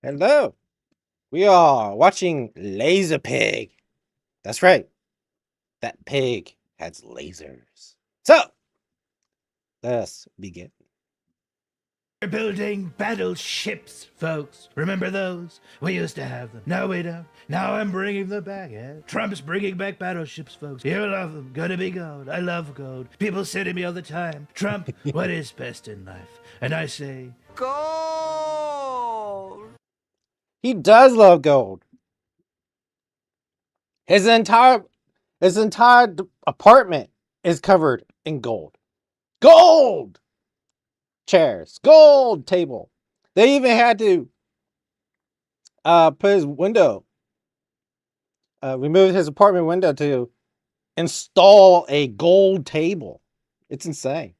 Hello. We are watching Laser Pig. That's right. That pig has lasers. So, let's begin. We're building battleships, folks. Remember those? We used to have them. Now we don't. Now I'm bringing them back. Yeah? Trump's bringing back battleships, folks. You love them. Gonna be gold. I love gold. People say to me all the time, Trump, what is best in life? And I say, Gold! He does love gold. His entire apartment is covered in gold. Gold chairs, gold table. They even had to put his window, remove his apartment window to install a gold table. It's insane.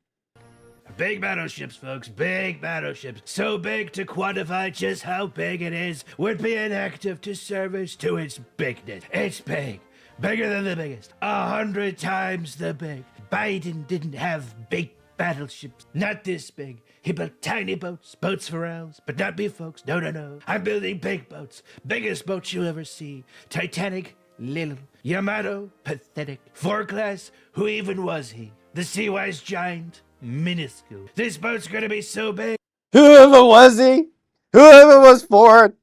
big battleships, folks. Big battleships. So big to quantify just how big it is would be an act of disservice to its bigness. It's big. Bigger than the biggest. 100 times the big. Biden didn't have big battleships. Not this big. He built tiny boats, boats for owls, but not me, folks. No, no, no. I'm building big boats. Biggest boats you'll ever see. Titanic, little. Yamato, pathetic. Four class, who even was he? The sea-wise giant, minuscule. This boat's gonna be so big. Whoever was he? Whoever was Ford?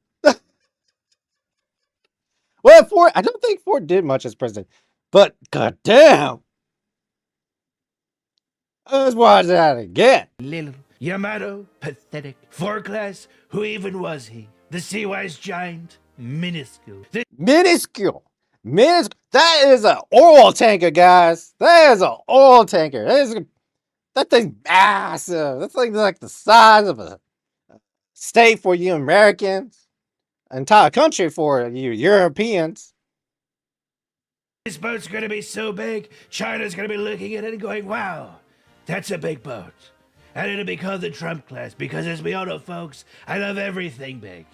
Well, Ford, I don't think Ford did much as president, but goddamn, let's watch that again. Little. Yamato, pathetic. Four class, who even was he? The sea-wise giant, minuscule. Minuscule. That is an oil tanker, guys. That is an oil tanker. That thing's massive. That's like the size of a state for you Americans, entire country for you Europeans. This boat's gonna be so big, China's gonna be looking at it and going, wow, that's a big boat. And it'll be called the Trump class because, as we all know, folks, I love everything big.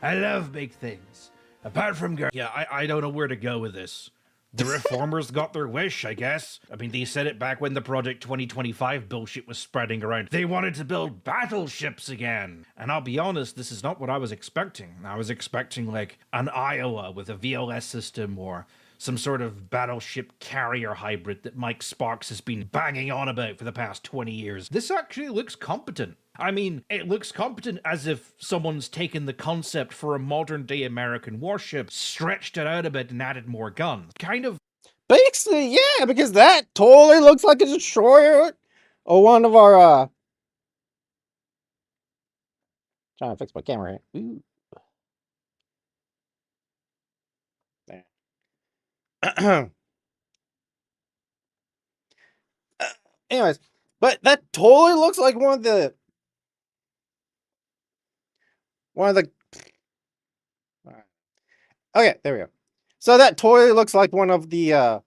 I love big things. Apart from girls. Yeah, I don't know where to go with this. The reformers got their wish, I guess. I mean, they said it back when the Project 2025 bullshit was spreading around. They wanted to build battleships again. And I'll be honest, this is not what I was expecting. I was expecting, like, an Iowa with a VLS system or some sort of battleship carrier hybrid that Mike Sparks has been banging on about for the past 20 years. This actually looks competent. I mean, it looks competent as if someone's taken the concept for a modern day American warship, stretched it out a bit, and added more guns. Kind of. Basically, yeah, because that totally looks like a destroyer or one of our trying to fix my camera here. Ooh. There. Anyways, but that totally looks like one of the okay, there we go. So that totally looks like one of the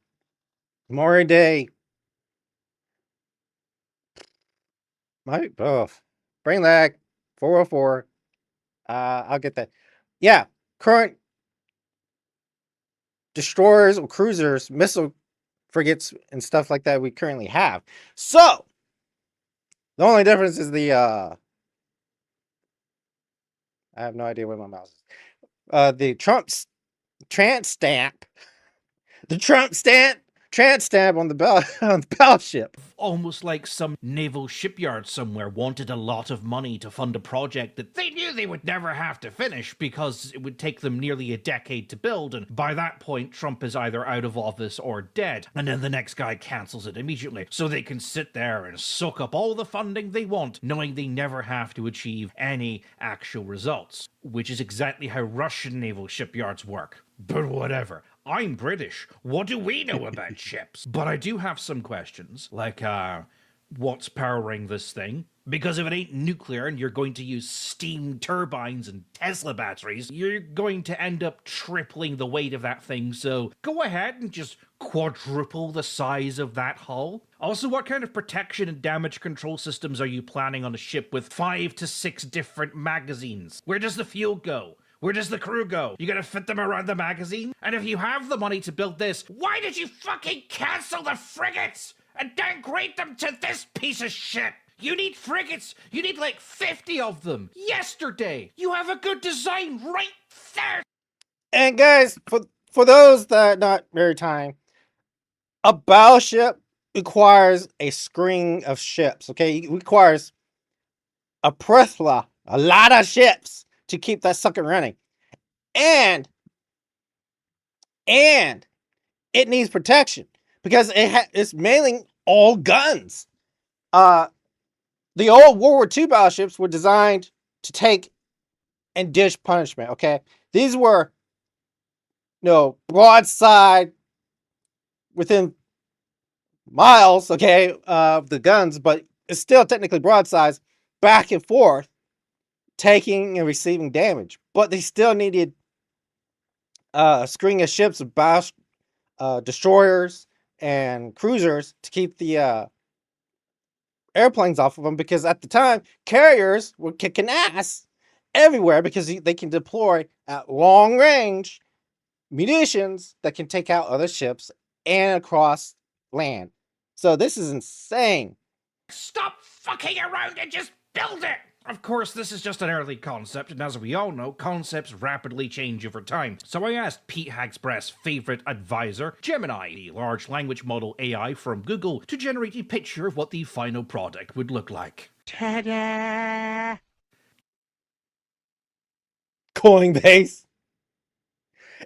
modern day brain lag 404. I'll get that. Yeah, current destroyers or cruisers, missile frigates and stuff like that we currently have. So the only difference is I have no idea where my mouse is. The Trump stamp on the on the battleship. Almost like some naval shipyard somewhere wanted a lot of money to fund a project that they knew they would never have to finish because it would take them nearly a decade to build, and by that point Trump is either out of office or dead, and then the next guy cancels it immediately so they can sit there and suck up all the funding they want, knowing they never have to achieve any actual results, which is exactly how Russian naval shipyards work. But whatever. I'm British. What do we know about ships? But I do have some questions, like, what's powering this thing? Because if it ain't nuclear and you're going to use steam turbines and Tesla batteries, you're going to end up tripling the weight of that thing, so go ahead and just quadruple the size of that hull. Also, what kind of protection and damage control systems are you planning on a ship with 5 to 6 different magazines? Where does the fuel go? Where does the crew go? You gonna fit them around the magazine? And if you have the money to build this, why did you fucking cancel the frigates and downgrade them to this piece of shit? You need frigates. You need like 50 of them. Yesterday. You have a good design right there. And guys, for those that are not maritime, a battleship requires a string of ships. Okay, it requires a plethora, a lot of ships to keep that sucker running, and it needs protection because it's mainly all guns. The old World War II battleships were designed to take and dish punishment. Okay, these were broadside within miles, okay, of the guns, but it's still technically broadsides back and forth, taking and receiving damage. But they still needed a string of ships, destroyers and cruisers to keep the airplanes off of them, because at the time carriers were kicking ass everywhere because they can deploy at long range munitions that can take out other ships and across land. So this is insane. Stop fucking around and just build it! Of course, this is just an early concept, and as we all know, concepts rapidly change over time. So I asked Pete Hagspress' favorite advisor, Gemini, the large language model AI from Google, to generate a picture of what the final product would look like. Ta-da! Coinbase.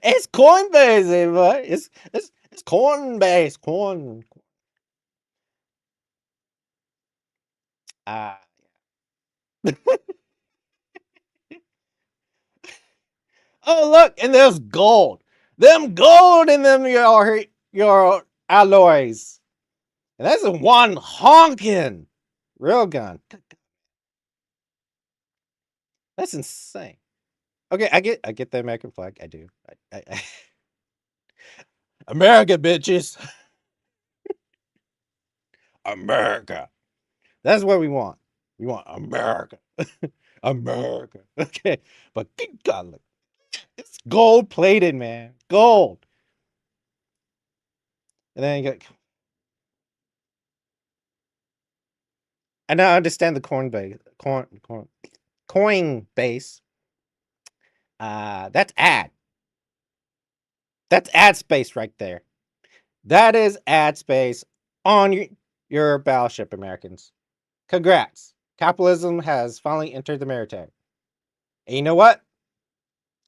It's Coinbase, everybody. It's Coinbase. Oh, look, and there's gold. Them gold in them your alloys. And that's one honking railgun. That's insane. Okay, I get the American flag. I do. I America, bitches. America. That's what we want. We want America. America. Okay. But good God, look. It's gold plated, man. Gold. And then you got. And I understand the Coinbase. Coinbase. That's ad. That's ad space right there. That is ad space on your battleship, Americans. Congrats. Capitalism has finally entered the maritime. And you know what?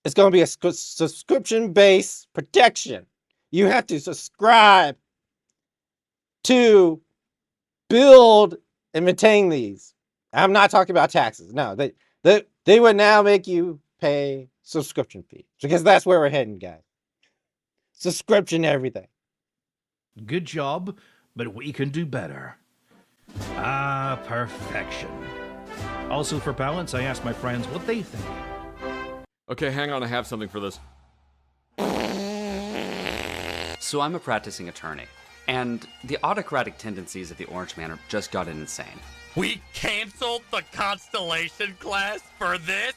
It's going to be a subscription-based protection. You have to subscribe to build and maintain these. I'm not talking about taxes. No, they would now make you pay subscription fee, because that's where we're heading, guys. Subscription everything. Good job, but we can do better. Ah, perfection. Also, for balance, I asked my friends what they think. Okay, hang on, I have something for this. So I'm a practicing attorney, and the autocratic tendencies of the Orange Man just got insane. We canceled the Constellation class for this?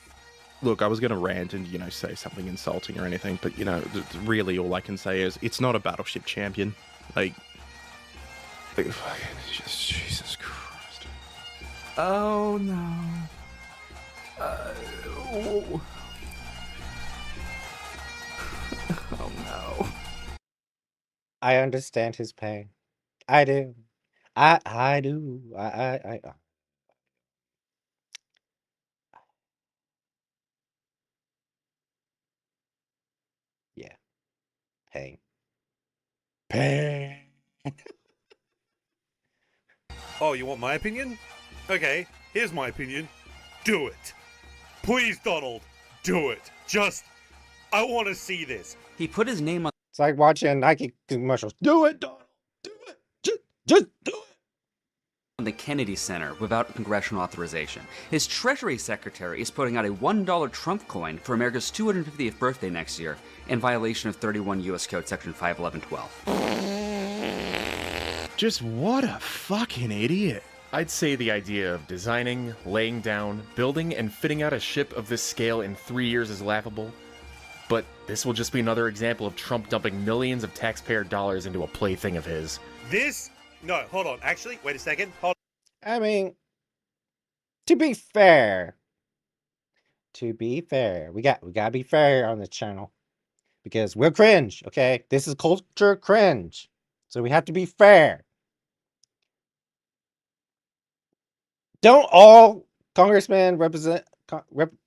Look, I was going to rant and, say something insulting or anything, but, really all I can say is it's not a battleship champion. Jesus Christ. Oh no. Oh no. I understand his pain. I do. I do. I Yeah. Pain. Pain. Oh, you want my opinion? Okay, here's my opinion. Do it. Please, Donald, do it. I want to see this. He put his name on It's like watching Nike commercials. Do it, Donald. Do it. Just do it. the Kennedy Center without congressional authorization. His Treasury Secretary is putting out a $1 Trump coin for America's 250th birthday next year in violation of 31 U.S. Code Section 51112. Just what a fucking idiot. I'd say the idea of designing, laying down, building, and fitting out a ship of this scale in 3 years is laughable. But this will just be another example of Trump dumping millions of taxpayer dollars into a plaything of his. No, hold on. Actually, wait a second. Hold I mean, to be fair, we gotta be fair on this channel because we're cringe. Okay, this is culture cringe, so we have to be fair. Don't all congressmen,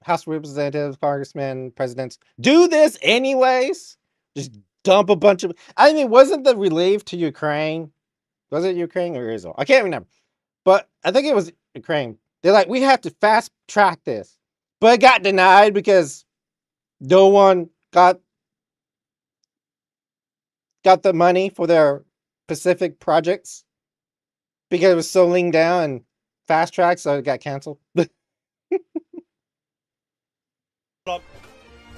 House Representatives, congressmen, presidents do this anyways? Just dump a bunch of. I mean, wasn't the relief to Ukraine? Was it Ukraine or Israel? I can't remember, but I think it was Ukraine. They're like, we have to fast track this, but it got denied because no one got the money for their specific projects because it was so leaned down and fast track, so it got canceled. Hold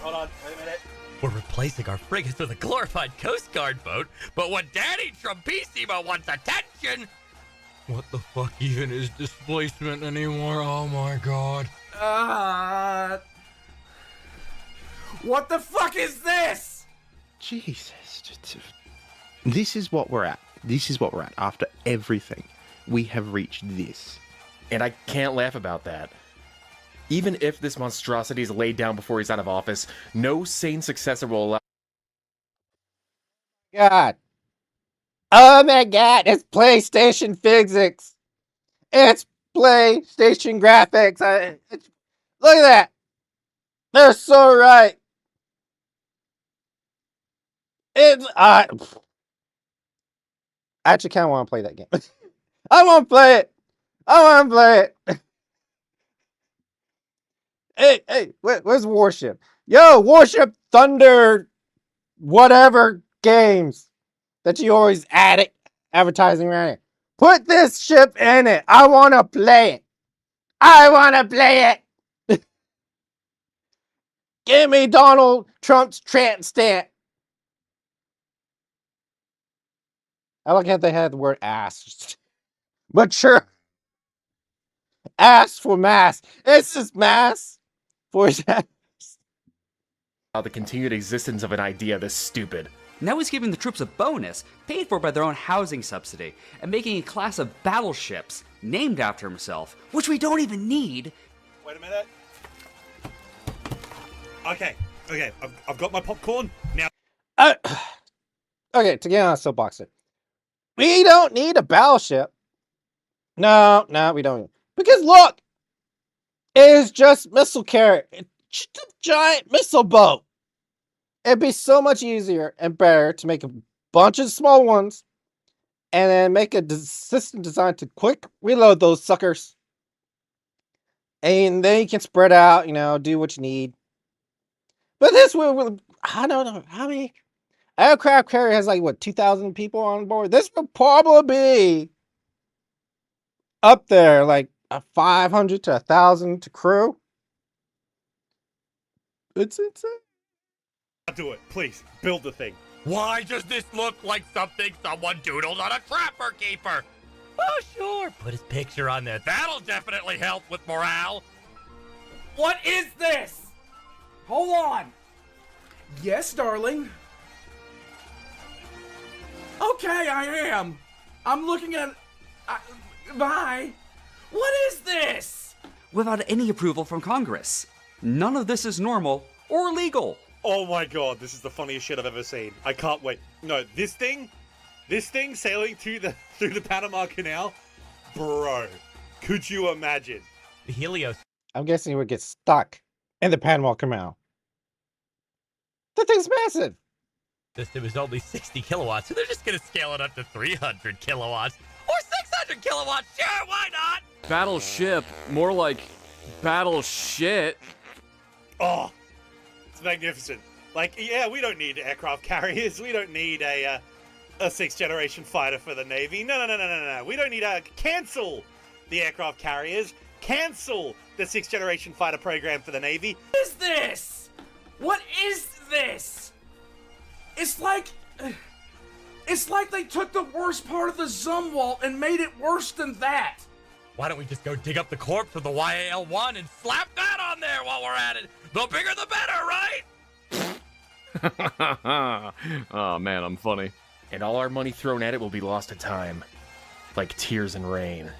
on, wait a minute. We're replacing our frigates with a glorified Coast Guard boat, but when Danny Trumpissimo wants attention... What the fuck even is displacement anymore? Oh my god. What the fuck is this? Jesus. This is what we're at. This is what we're at. After everything, we have reached this. And I can't laugh about that. Even if this monstrosity is laid down before he's out of office, no sane successor will allow. God. Oh my god, it's PlayStation physics. It's PlayStation graphics. Look at that. They're so right. I actually kind of want to play that game. I want to play it. Hey, where's Warship? Yo, Warship Thunder, whatever games that you always advertising around here. Put this ship in it. I want to play it. Give me Donald Trump's tramp stamp. I like how they had the word ass. But sure. Ass for mass. It's just mass for his ass. The continued existence of an idea this stupid. Now he's giving the troops a bonus, paid for by their own housing subsidy, and making a class of battleships named after himself, which we don't even need. Wait a minute. Okay, I've got my popcorn now. Okay, to get on a soapbox here. We don't need a battleship. No, we don't. Because look, it is just missile carrier. It's just a giant missile boat. It'd be so much easier and better to make a bunch of small ones and then make a system designed to quick reload those suckers. And then you can spread out, do what you need. But this will, I don't know, how many aircraft carrier has 2,000 people on board? This would probably be up there, like a 500 to 1,000 to crew. It's insane. Do it, please. Build the thing. Why does this look like something someone doodled on a trapper keeper? Oh, sure, put his picture on there. That'll definitely help with morale. What is this? Hold on. Yes, darling. Okay, I am. I'm looking at... bye. What is this? Without any approval from Congress. None of this is normal or legal. Oh my god, this is the funniest shit I've ever seen. I can't wait. No, this thing sailing through the Panama Canal, bro. Could you imagine? The Helios. I'm guessing it would get stuck in the Panama Canal. That thing's massive. System is only 60 kilowatts, so they're just gonna scale it up to 300 kilowatts. Or 600 kilowatts, sure, why not? Battleship, more like battle shit. Oh, it's magnificent. Yeah, we don't need aircraft carriers. We don't need a 6th generation fighter for the Navy. No. We don't need cancel the aircraft carriers. Cancel the 6th generation fighter program for the Navy. What is this? What is this? It's like they took the worst part of the Zumwalt and made it worse than that. Why don't we just go dig up the corpse of the YAL-1 and slap that on there while we're at it? The bigger the better, right? Oh man, I'm funny. And all our money thrown at it will be lost to time. Like tears and rain.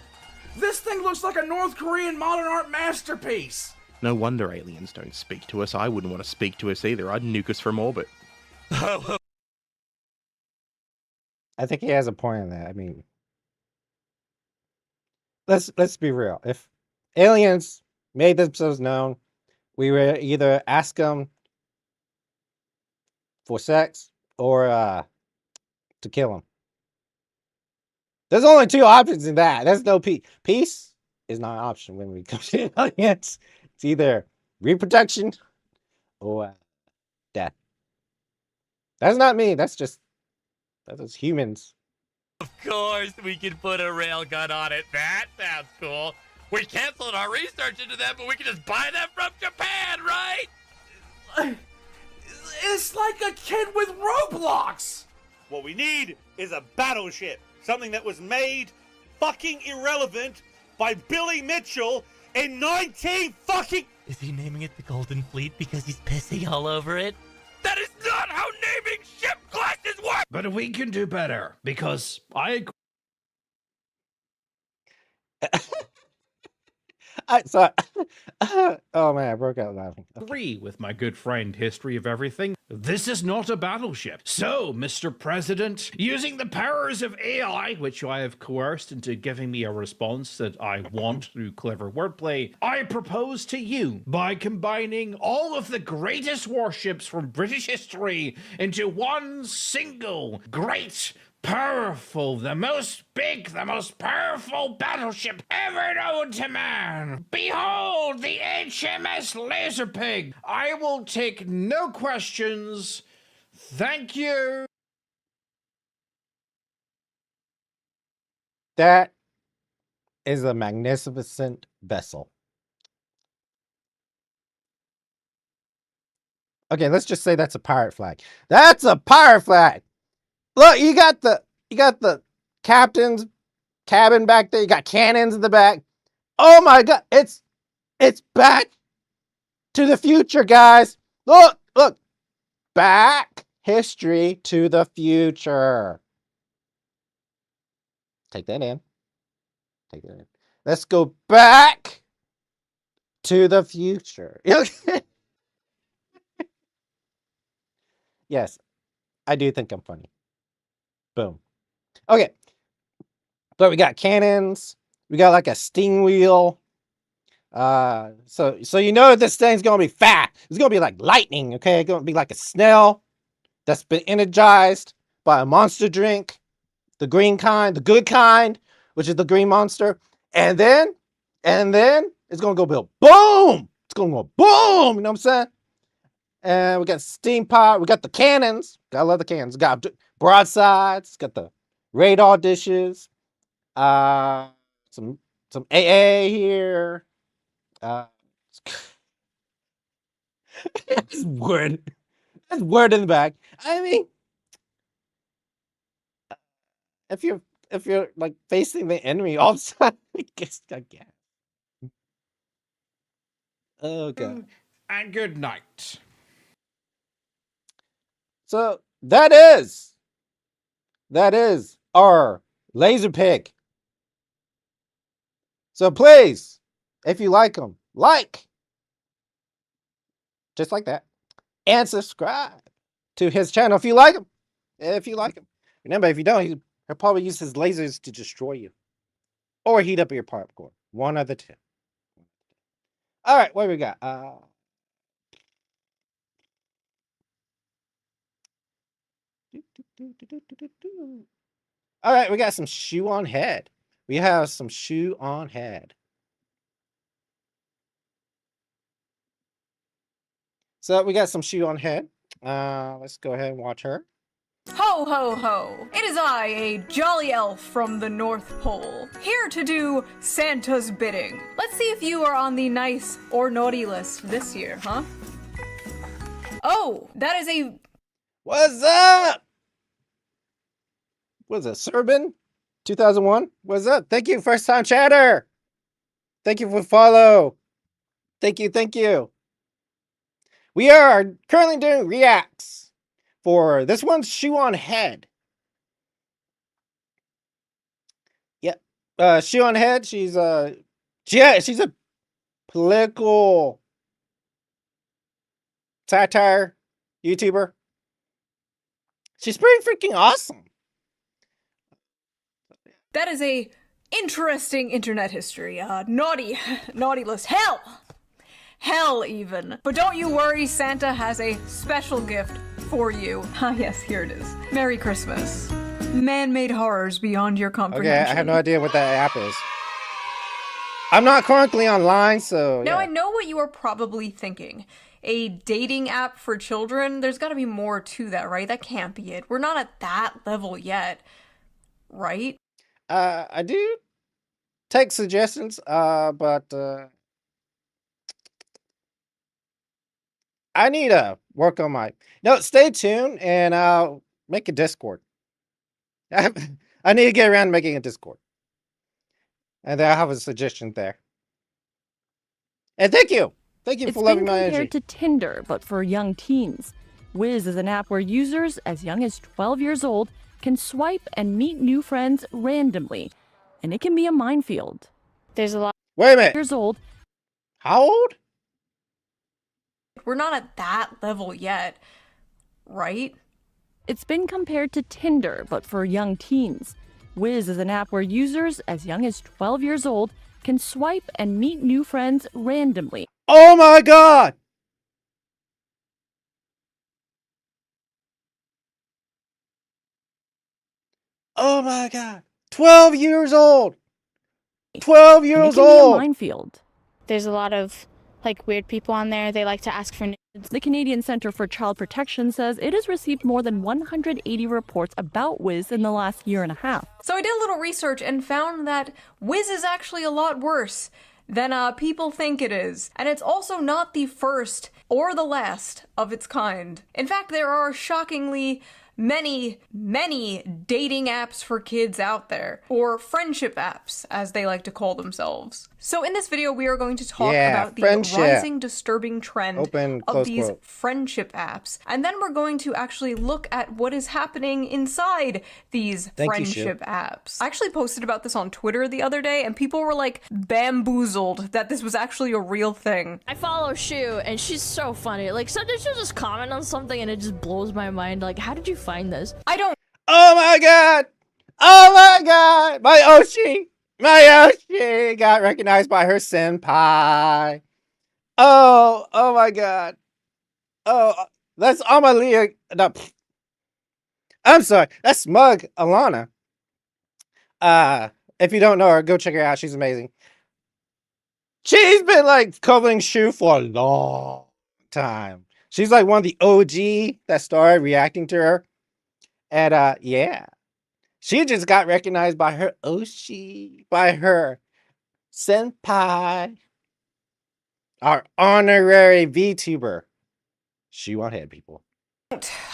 This thing looks like a North Korean modern art masterpiece. No wonder aliens don't speak to us. I wouldn't want to speak to us either. I'd nuke us from orbit. I think he has a point on that. I mean, let's be real. If aliens made themselves known, we would either ask them for sex or to kill them. There's only two options in that. There's no peace. Peace is not an option when we come to aliens. It's either reproduction or death. That's not me. That's just humans. Of course, we can put a railgun on it. That sounds cool. We canceled our research into them, but we can just buy them from Japan, right? It's like a kid with Roblox. What we need is a battleship. Something that was made fucking irrelevant by Billy Mitchell in 19 fucking... Is he naming it the Golden Fleet because he's pissing all over it? That is not how naming ship classes work! But we can do better, because I Oh man, I broke out laughing. agree with my good friend History of Everything. This is not a battleship. So, Mr. President, using the powers of AI, which I have coerced into giving me a response that I want through clever wordplay, I propose to you, by combining all of the greatest warships from British history into one single great, powerful, the most powerful battleship ever known to man. Behold the HMS Laserpig. I will take no questions. Thank you. That is a magnificent vessel. Okay, let's just say that's a pirate flag. That's a pirate flag. Look, you got the captain's cabin back there. You got cannons in the back. Oh my god, it's Back to the Future, guys. Look, Back history to the future. Take that in. Let's go back to the future. Yes, I do think I'm funny. Boom. Okay. But we got cannons. We got like a steam wheel. So you know this thing's gonna be fast. It's gonna be like lightning, okay? It's gonna be like a snail that's been energized by a monster drink. The green kind, the good kind, which is the green monster. And then it's gonna go build boom! It's gonna go boom! You know what I'm saying? And we got steam pot. We got the cannons. I love the cannons. Got broadsides. Got the radar dishes. Some AA here. It's wood. There's wood in the back. I mean, if you're like facing the enemy all the time, I guess. Oh god. And good night. So that is our laser pig. So please, if you like them, just like that, and subscribe to his channel if you like him. Remember, if you don't, he'll probably use his lasers to destroy you or heat up your popcorn. One of the two. All right, what do we got? All right, we got some shoe on head. We have some shoe on head. So we got some shoe on head. Let's go ahead and watch her. Ho ho ho! It is I, a jolly elf from the North Pole, here to do Santa's bidding. Let's see if you are on the nice or naughty list this year, huh? Oh, that is a... What's up? What is it, Serban? 2001? What's up? Thank you, first time chatter. Thank you for follow. Thank you. We are currently doing reacts for this one's shoe on head. Yep. She on head. She's she's a political satire YouTuber. She's pretty freaking awesome. That is a interesting internet history. Naughty list. Hell even. But don't you worry, Santa has a special gift for you. Ah yes, here it is. Merry Christmas. Man-made horrors beyond your comprehension. Okay, I have no idea what that app is. I'm not currently online, so Now yeah. I know what you are probably thinking. A dating app for children? There's gotta be more to that, right? That can't be it. We're not at that level yet, right? I do take suggestions, but I need to work on my. No, stay tuned, and I'll make a Discord. I need to get around to making a Discord, and then I have a suggestion there. And thank you for It's loving been my compared energy. to Tinder, but for young teens. Wiz is an app where users as young as 12 years old can swipe and meet new friends randomly, and it can be a minefield. There's a lot. Wait a minute. Years old. How old? We're not at that level yet, right? It's been compared to Tinder, but for young teens. Wiz is an app where users as young as 12 years old can swipe and meet new friends randomly. Oh my god! Oh my god! 12 years old! 12 years It can be a old! minefield. There's a lot of like weird people on there. They like to ask for nudes. The Canadian Centre for Child Protection says it has received more than 180 reports about Wiz in the last year and a half. So I did a little research and found that Wiz is actually a lot worse than people think it is. And it's also not the first or the last of its kind. In fact, there are shockingly many dating apps for kids out there, or friendship apps, as they like to call themselves. So in this video, we are going to talk about the friendship. rising disturbing trend Open, of close these quote. friendship apps. And then we're going to actually look at what is happening inside these Thank you, Shu. friendship apps. I actually posted about this on Twitter the other day, and people were like bamboozled that this was actually a real thing. I follow Shu, and she's so funny. Like, sometimes she'll just comment on something, and it just blows my mind. Like, how did you find this? I don't. Oh my god! Oh my god! My Oshi got recognized by her senpai. Oh my god. Oh, that's Amalia. No, I'm sorry. That's Smug Alana. If you don't know her, go check her out. She's amazing. She's been like covering Shu for a long time. She's like one of the OG that started reacting to her. And yeah. She just got recognized by her Oshi, by her senpai, our honorary VTuber. She want head, people.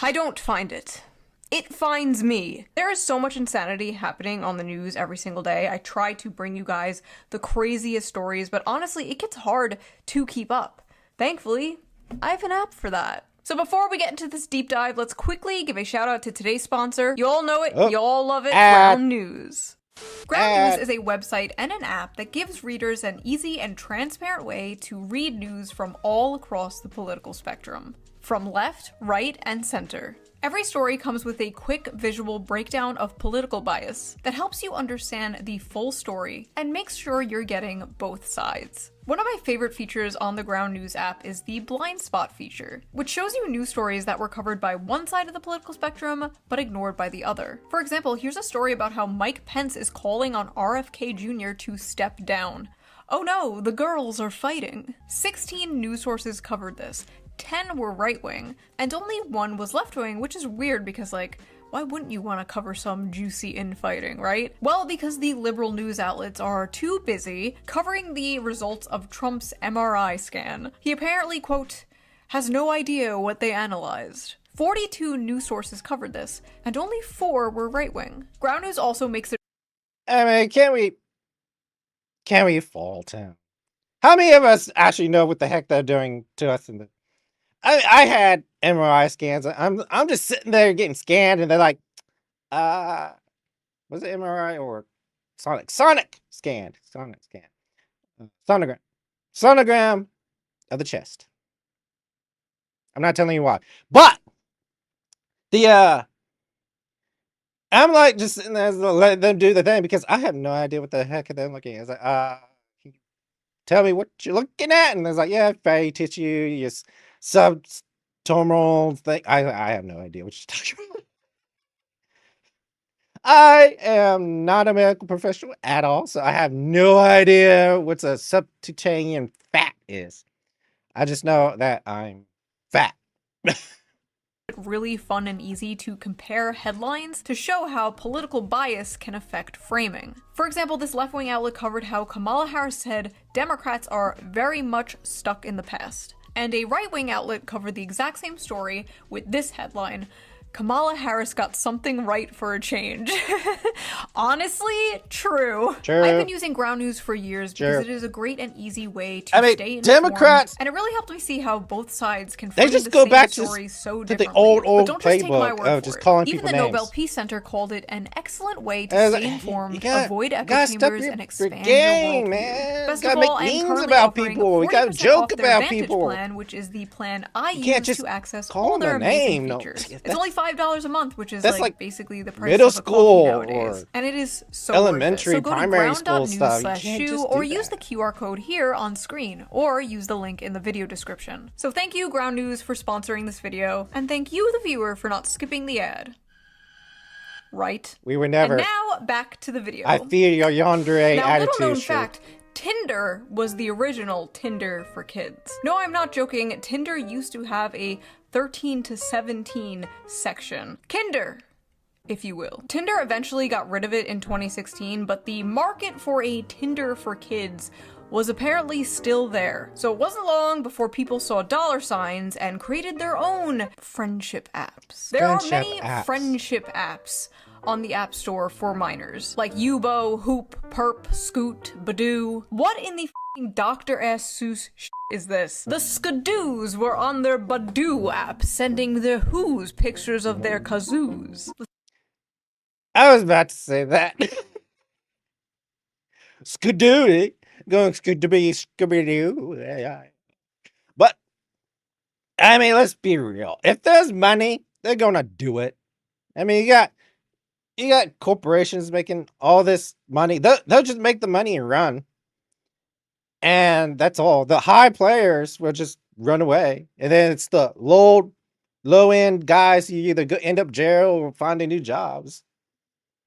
I don't find it. It finds me. There is so much insanity happening on the news every single day. I try to bring you guys the craziest stories, but honestly, it gets hard to keep up. Thankfully, I have an app for that. So before we get into this deep dive, let's quickly give a shout out to today's sponsor. You all know it, you all love it, Ground News. Ground News is a website and an app that gives readers an easy and transparent way to read news from all across the political spectrum. From left, right, and center. Every story comes with a quick visual breakdown of political bias that helps you understand the full story and makes sure you're getting both sides. One of my favorite features on the Ground News app is the blind spot feature, which shows you news stories that were covered by one side of the political spectrum but ignored by the other. For example, here's a story about how Mike Pence is calling on RFK Jr. to step down. Oh no, the girls are fighting. 16 news sources covered this. 10 were right-wing, and only 1 was left-wing, which is weird because, like, why wouldn't you want to cover some juicy infighting, right? Well, because the liberal news outlets are too busy covering the results of Trump's MRI scan. He apparently, quote, has no idea what they analyzed. 42 news sources covered this, and only 4 were right-wing. Ground News also makes it— I mean, can we fault him? How many of us actually know what the heck they're doing to us in the... I had MRI scans. I'm just sitting there getting scanned, and they're like, was it MRI or Sonic scan. Sonogram of the chest. I'm not telling you why, but the I'm like just sitting there letting them do the thing because I have no idea what the heck they're looking at. It's like, can you tell me what you're looking at? And it's like, yeah, fatty tissue, your subtomal thing. I have no idea what you're talking about. I am not a medical professional at all, so I have no idea what a subcutaneous fat is. I just know that I'm fat. Really fun and easy to compare headlines to show how political bias can affect framing. For example, this left-wing outlet covered how Kamala Harris said Democrats are very much stuck in the past. And a right-wing outlet covered the exact same story with this headline, Kamala Harris got something right for a change. Honestly, true. I've been using Ground News for years because it is a great and easy way to stay informed. Democrats, and it really helped me see how both sides can they frame just the go same back story so to differently. the old But don't just take my playbook word of for just it. calling Even people the names. Nobel Peace Center called it an excellent way to stay informed, avoid echo gotta step chambers, your and expand game, your worldview. man. Best Gotta of make all, I'm memes currently about offering people. We gotta 40% joke off their about Vantage people. plan, which is the plan I You can't use just to access call all them their a amazing name. No, features. that's- It's only $5 a month, which is that's like like basically the price middle of a school coffee nowadays. or And it is so elementary, worth it. So go to primary school stuff. You can't ground.news/shoe just or do use the QR code here on screen, or use the link in the video description. So thank you, Ground News, for sponsoring this video, and thank you, the viewer, for not skipping the ad. Right? We were never. And now, back to the video. I fear your yandere Now, attitude. little known shirt. fact, Tinder was the original Tinder for kids. No, I'm not joking. Tinder used to have a 13 to 17 section. Kinder, if you will. Tinder eventually got rid of it in 2016, but the market for a Tinder for kids was apparently still there. So it wasn't long before people saw dollar signs and created their own friendship apps. There are many friendship apps on the App Store for minors, like Yubo, Hoop, Perp, Scoot, Badoo. What in the f***ing Dr. S. Seuss is this? The Skadoos were on their Badoo app, sending their Who's pictures of their kazoos. I was about to say that. Skadoo, going Scooby-Doo. But, I mean, let's be real. If there's money, they're gonna do it. I mean, you got corporations making all this money. They'll just make the money and run. And that's all. The high players will just run away. And then it's the low-end guys who either end up jail or finding new jobs.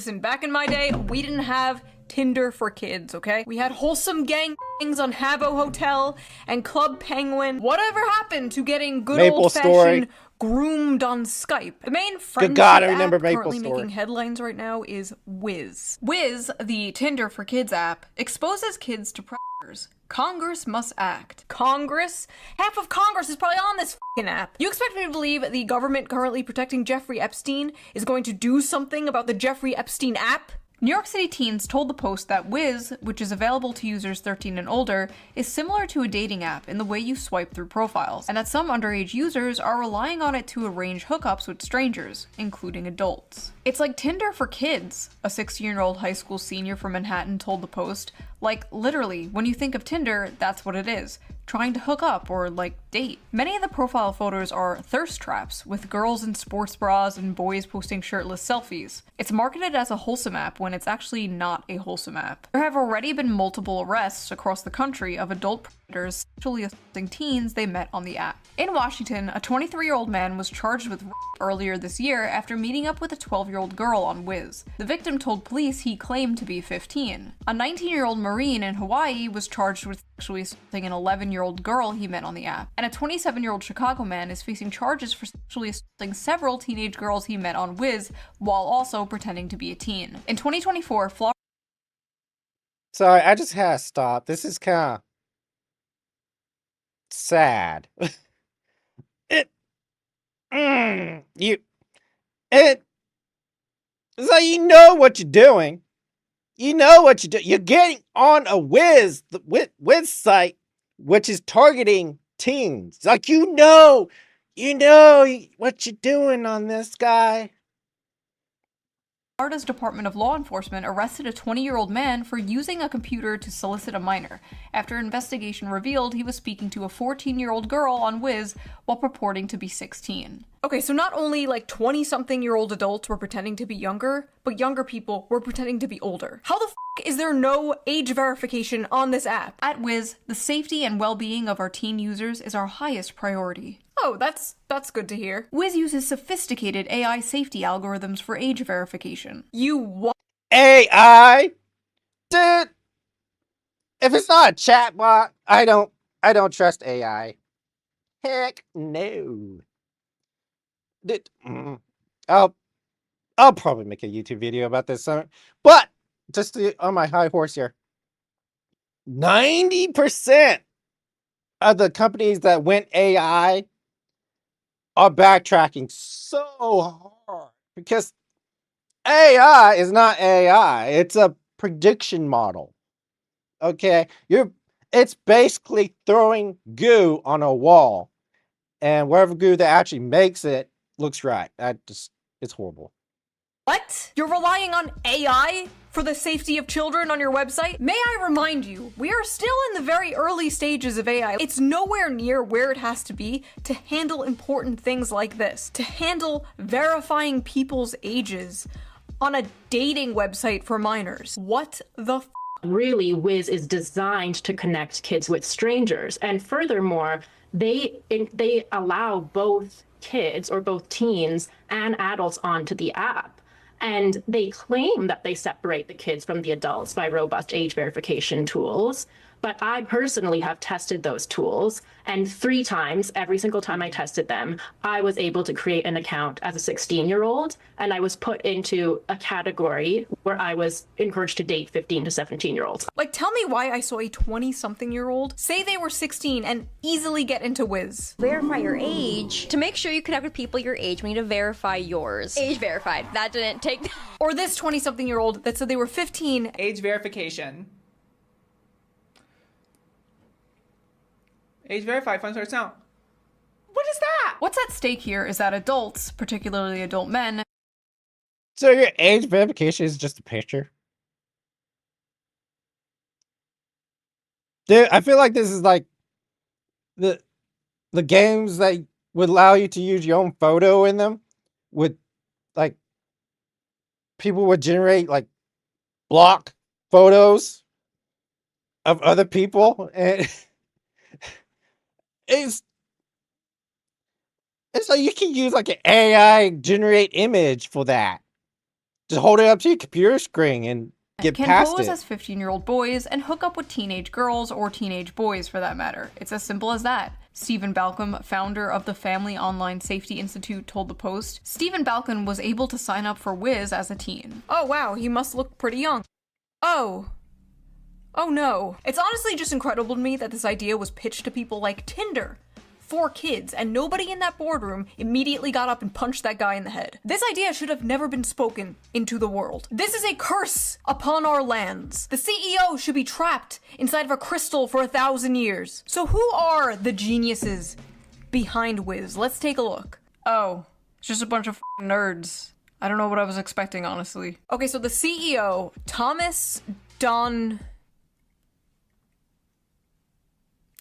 Listen, back in my day, we didn't have Tinder for kids, okay? We had wholesome gangs on Habbo Hotel and Club Penguin. Whatever happened to getting good Maple old-fashioned Story. groomed on Skype? The main friendship God, I remember app Maple currently Story. making headlines right now is Wiz. Wiz, the Tinder for kids app, exposes kids to predators. Congress must act. Congress? Half of Congress is probably on this f***ing app. You expect me to believe the government currently protecting Jeffrey Epstein is going to do something about the Jeffrey Epstein app? New York City teens told the Post that Wiz, which is available to users 13 and older, is similar to a dating app in the way you swipe through profiles, and that some underage users are relying on it to arrange hookups with strangers, including adults. It's like Tinder for kids, a 16-year-old high school senior from Manhattan told the Post. Like, literally, when you think of Tinder, that's what it is. Trying to hook up or, like, date. Many of the profile photos are thirst traps, with girls in sports bras and boys posting shirtless selfies. It's marketed as a wholesome app when it's actually not a wholesome app. There have already been multiple arrests across the country of adult predators sexually assaulting teens they met on the app. In Washington, a 23-year-old man was charged with rape earlier this year after meeting up with a 12-year-old girl on Wiz. The victim told police he claimed to be 15. A 19-year-old Marine in Hawaii was charged with sexually assaulting an 11-year-old girl he met on the app. And a 27-year-old Chicago man is facing charges for sexually assaulting several teenage girls he met on Wiz while also pretending to be a teen. In 2024, Florida. Sorry, I just had to stop. This is kind of sad. It's like you know what you're doing. You know what you're doing. You're getting on a Wiz site, which is targeting teens. Like you know what you're doing on this guy. Florida's Department of Law Enforcement arrested a 20-year-old man for using a computer to solicit a minor, after investigation revealed he was speaking to a 14-year-old girl on Wiz while purporting to be 16. Okay, so not only like 20-something-year-old adults were pretending to be younger, but younger people were pretending to be older. How the f*** is there no age verification on this app? At Wiz, the safety and well-being of our teen users is our highest priority. Oh, that's good to hear. Wiz uses sophisticated AI safety algorithms for age verification. You what? AI? Dude, if it's not a chatbot, I don't trust AI. Heck no. Dude, I'll probably make a YouTube video about this summer. But just on my high horse here, 90% of the companies that went AI are backtracking so hard because AI is not AI. It's a prediction model. Okay, it's basically throwing goo on a wall, and whatever goo that actually makes it looks right. It's horrible. What? You're relying on AI for the safety of children on your website? May I remind you, we are still in the very early stages of AI. It's nowhere near where it has to be to handle important things like this, to handle verifying people's ages on a dating website for minors. What the f? Really, Wiz is designed to connect kids with strangers, and furthermore, they allow both kids or both teens and adults onto the app. And they claim that they separate the kids from the adults by robust age verification tools. But I personally have tested those tools, and 3 times, every single time I tested them, I was able to create an account as a 16-year-old, and I was put into a category where I was encouraged to date 15 to 17-year-olds. Like, tell me why I saw a 20-something-year-old say they were 16 and easily get into Wiz. Verify your age. To make sure you connect with people your age, we need to verify yours. Age verified. That didn't take... Or this 20-something-year-old that said they were 15. Age verification. Age verified, fun source now. What is that? What's at stake here is that adults, particularly adult men... So your age verification is just a picture? Dude, I feel like this is like the games that would allow you to use your own photo in them, with like people would generate like block photos of other people, and it's like you can use like an AI generate image for that. Just hold it up to your computer screen and get can past pose it. as 15-year-old boys and hook up with teenage girls or teenage boys for that matter. It's as simple as that. Stephen Balcom, founder of the Family Online Safety Institute, told the Post. Stephen Balcom was able to sign up for Wiz as a teen. Oh wow, he must look pretty young. Oh no. It's honestly just incredible to me that this idea was pitched to people like Tinder for kids, and nobody in that boardroom immediately got up and punched that guy in the head. This idea should have never been spoken into the world. This is a curse upon our lands. The CEO should be trapped inside of a crystal for 1,000 years. So who are the geniuses behind Wiz? Let's take a look. Oh, it's just a bunch of nerds. I don't know what I was expecting, honestly. Okay, so the CEO, Thomas Don...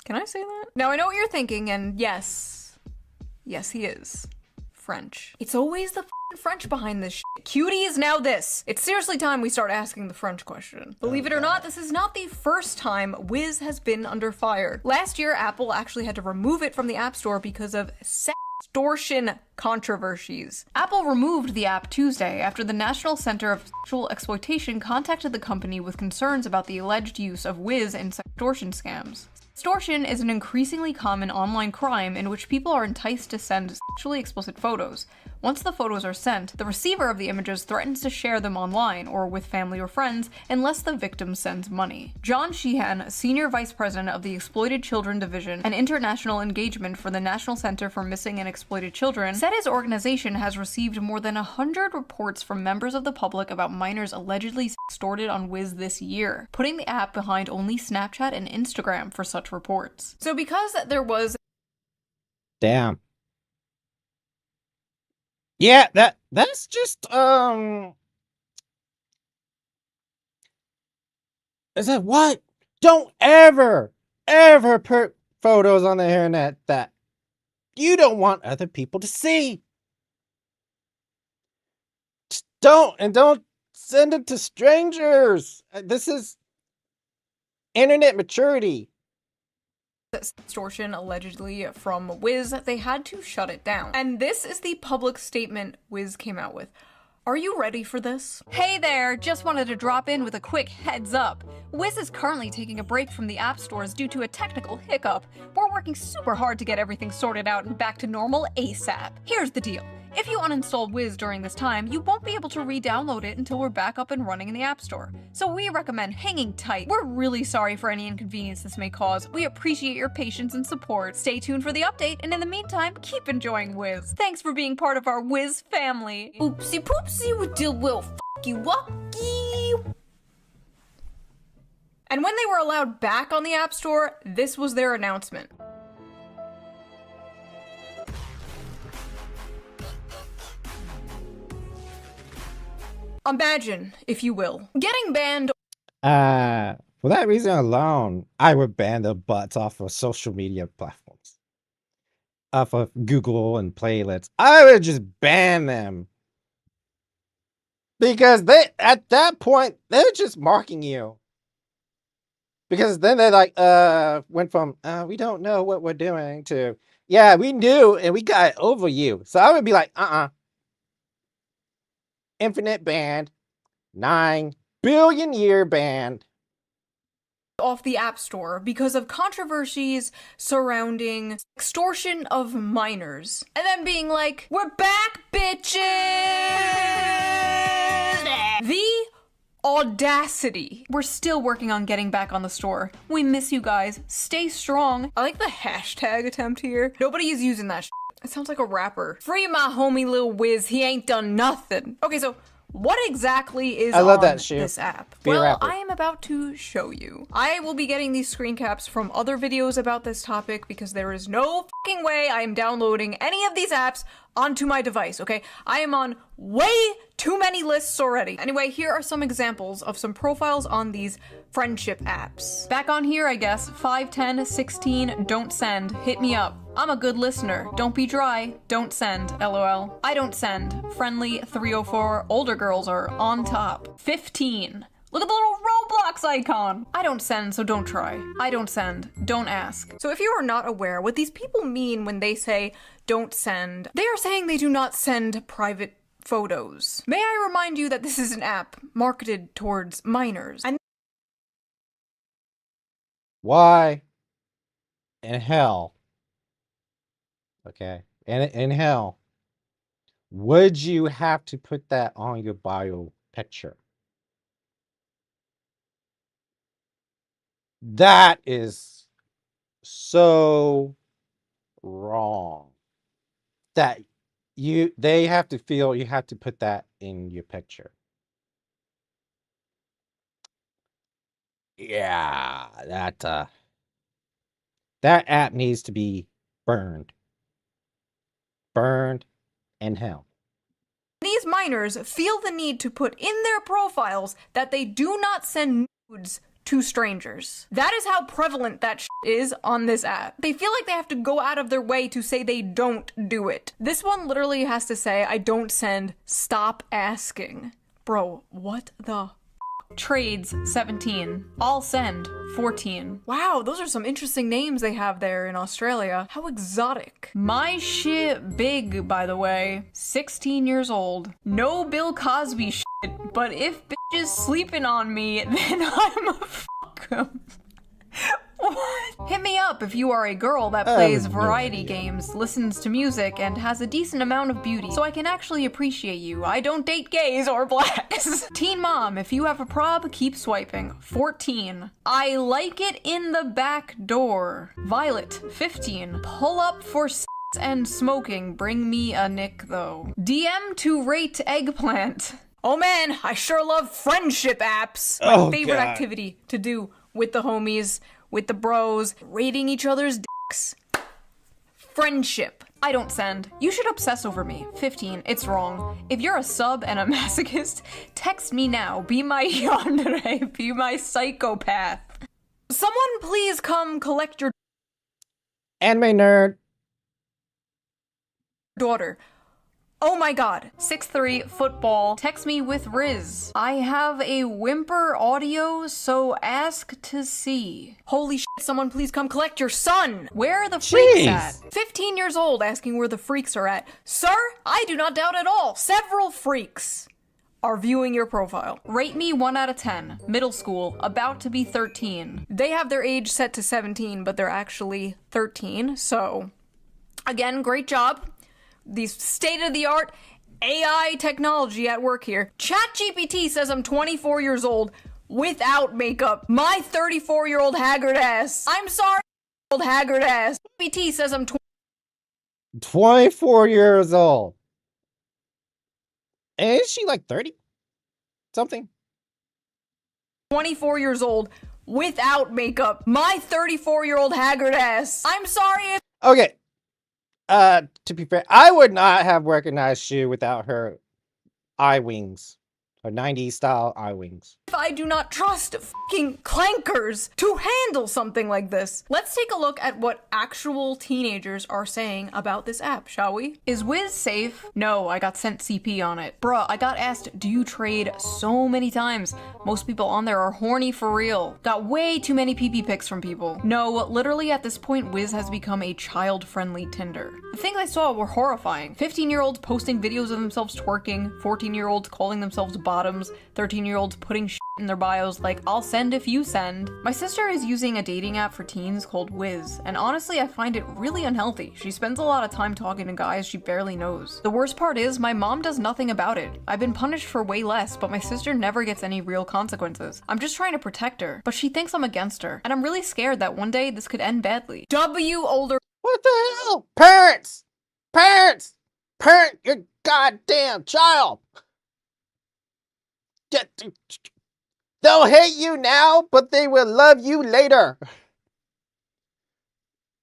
Can I say that? Now I know what you're thinking, and yes, he is French. It's always the f***ing French behind this shit. Cutie is now this. It's seriously time we start asking the French question. Believe it or not, this is not the first time Wiz has been under fire. Last year, Apple actually had to remove it from the App Store because of sextortion controversies. Apple removed the app Tuesday after the National Center of Sexual Exploitation contacted the company with concerns about the alleged use of Wiz in sextortion scams. Extortion is an increasingly common online crime in which people are enticed to send sexually explicit photos. Once the photos are sent, the receiver of the images threatens to share them online or with family or friends unless the victim sends money. John Sheehan, Senior Vice President of the Exploited Children Division and International Engagement for the National Center for Missing and Exploited Children, said his organization has received more than 100 reports from members of the public about minors allegedly extorted on Wiz this year, putting the app behind only Snapchat and Instagram for such reports. So because there was... Damn. Yeah, that's just I said, what? Don't ever put photos on the internet that you don't want other people to see. Just don't send it to strangers. This is internet maturity. Extortion allegedly from Wiz, they had to shut it down. And this is the public statement Wiz came out with. Are you ready for this? Hey there, just wanted to drop in with a quick heads up. Wiz is currently taking a break from the app stores due to a technical hiccup. We're working super hard to get everything sorted out and back to normal ASAP. Here's the deal. If you uninstall Wiz during this time, you won't be able to re-download it until we're back up and running in the App Store. So we recommend hanging tight. We're really sorry for any inconvenience this may cause. We appreciate your patience and support. Stay tuned for the update, and in the meantime, keep enjoying Wiz. Thanks for being part of our Wiz family. Oopsie poopsie, we still will fuck you wucky. And when they were allowed back on the App Store, this was their announcement. Imagine, if you will, getting banned. For that reason alone, I would ban the butts off of social media platforms. Off of Google and playlists. I would just ban them. Because at that point, they're just marking you. Because then they like, went from, we don't know what we're doing to, yeah, we knew and we got it over you. So I would be like, infinite ban, 9 billion year ban. Off the App Store because of controversies surrounding extortion of minors. And then being like, we're back, bitches! The audacity. We're still working on getting back on the store. We miss you guys. Stay strong. I like the hashtag attempt here. Nobody is using that shit. It sounds like a rapper. Free my homie Lil Wiz. He ain't done nothing. Okay, so what exactly is on this app? Well, I am about to show you. I will be getting these screen caps from other videos about this topic because there is no fucking way I am downloading any of these apps onto my device, okay? I am on way too many lists already. Anyway, here are some examples of some profiles on these friendship apps. Back on here, I guess, 510 16, don't send, hit me up. I'm a good listener. Don't be dry. Don't send. LOL. I don't send. Friendly 304. Older girls are on top. 15. Look at the little Roblox icon. I don't send, so don't try. I don't send. Don't ask. So if you are not aware what these people mean when they say don't send, they are saying they do not send private photos. May I remind you that this is an app marketed towards minors. And why in hell? Okay, in hell, would you have to put that on your bio picture? That is so wrong. That they have to feel you have to put that in your picture. Yeah, that app needs to be burned. Burned in hell. These minors feel the need to put in their profiles that they do not send nudes to strangers. That is how prevalent that is on this app. They feel like they have to go out of their way to say they don't do it. This one literally has to say, I don't send, stop asking. Bro, what the Trades 17. I'll send 14. Wow, those are some interesting names they have there in Australia. How exotic. My shit big, by the way. 16 years old. No Bill Cosby shit, but if bitches sleeping on me, then I'm a fuck 'em. What? Hit me up if you are a girl that plays variety games, listens to music, and has a decent amount of beauty, so I can actually appreciate you. I don't date gays or blacks. Teen mom, if you have a prob, keep swiping. 14. I like it in the back door. Violet, 15. Pull up for and smoking. Bring me a nick though. DM to rate eggplant. Oh man, I sure love friendship apps. My favorite activity to do with the homies, with the bros, rating each other's dicks. Friendship. I don't send. You should obsess over me. 15. It's wrong. If you're a sub and a masochist, text me now. Be my yandere. Be my psychopath. Someone please come collect your Anime nerd. daughter. Oh my god. 6'3", football. Text me with Riz. I have a whimper audio, so ask to see. Holy shit, someone please come collect your son! Where are the freaks at? 15 years old asking where the freaks are at. Sir, I do not doubt at all. Several freaks are viewing your profile. Rate me 1 out of 10. Middle school, about to be 13. They have their age set to 17, but they're actually 13, so again, great job. These state-of-the-art AI technology at work here. ChatGPT says I'm 24 years old without makeup. My 34-year-old haggard ass. I'm sorry, old haggard ass. GPT says I'm 24 years old. And is she like 30? Something? 24 years old without makeup. My 34-year-old haggard ass. I'm sorry if— Okay. To be fair, I would not have recognized Shu without her eye wings. Her 90s style eye wings. I do not trust fucking clankers to handle something like this. Let's take a look at what actual teenagers are saying about this app, shall we? Is Wiz safe? No, I got sent CP on it. Bruh, I got asked, do you trade so many times? Most people on there are horny for real. Got way too many PP pics from people. No, literally at this point, Wiz has become a child-friendly Tinder. The things I saw were horrifying. 15-year-olds posting videos of themselves twerking, 14-year-olds calling themselves bottoms, 13-year-olds putting shit in their bios like, I'll send if you send. My sister is using a dating app for teens called Wiz, and honestly I find it really unhealthy. She spends a lot of time talking to guys she barely knows. The worst part is, my mom does nothing about it. I've been punished for way less, but my sister never gets any real consequences. I'm just trying to protect her, but she thinks I'm against her, and I'm really scared that one day this could end badly. Older— What the hell? Parents! Parents! Parent your goddamn child! They'll hate you now, but they will love you later.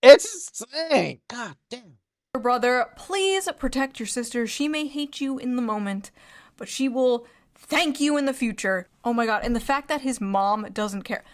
It's insane. God damn. Brother, please protect your sister. She may hate you in the moment, but she will thank you in the future. Oh my god, and the fact that his mom doesn't care.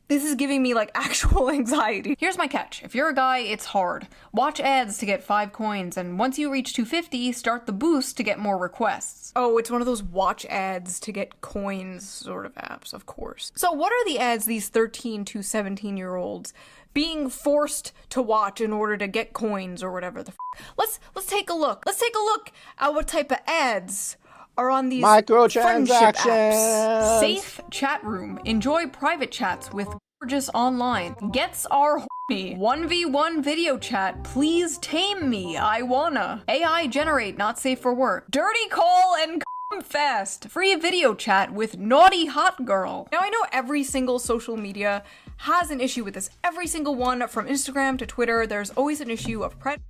This is giving me like actual anxiety. Here's my catch. If you're a guy, it's hard. Watch ads to get 5 coins, and once you reach 250, start the boost to get more requests. Oh, it's one of those watch ads to get coins sort of apps, of course. So what are the ads these 13 to 17-year-olds being forced to watch in order to get coins or whatever the Let's take a look. Let's take a look at what type of ads are on these friendship apps. Safe chat room. Enjoy private chats with gorgeous online. Gets are horny. 1v1 video chat. Please tame me. I wanna. AI generate. Not safe for work. Dirty call and come fast. Free video chat with naughty hot girl. Now I know every single social media has an issue with this. Every single one, from Instagram to Twitter, there's always an issue of predators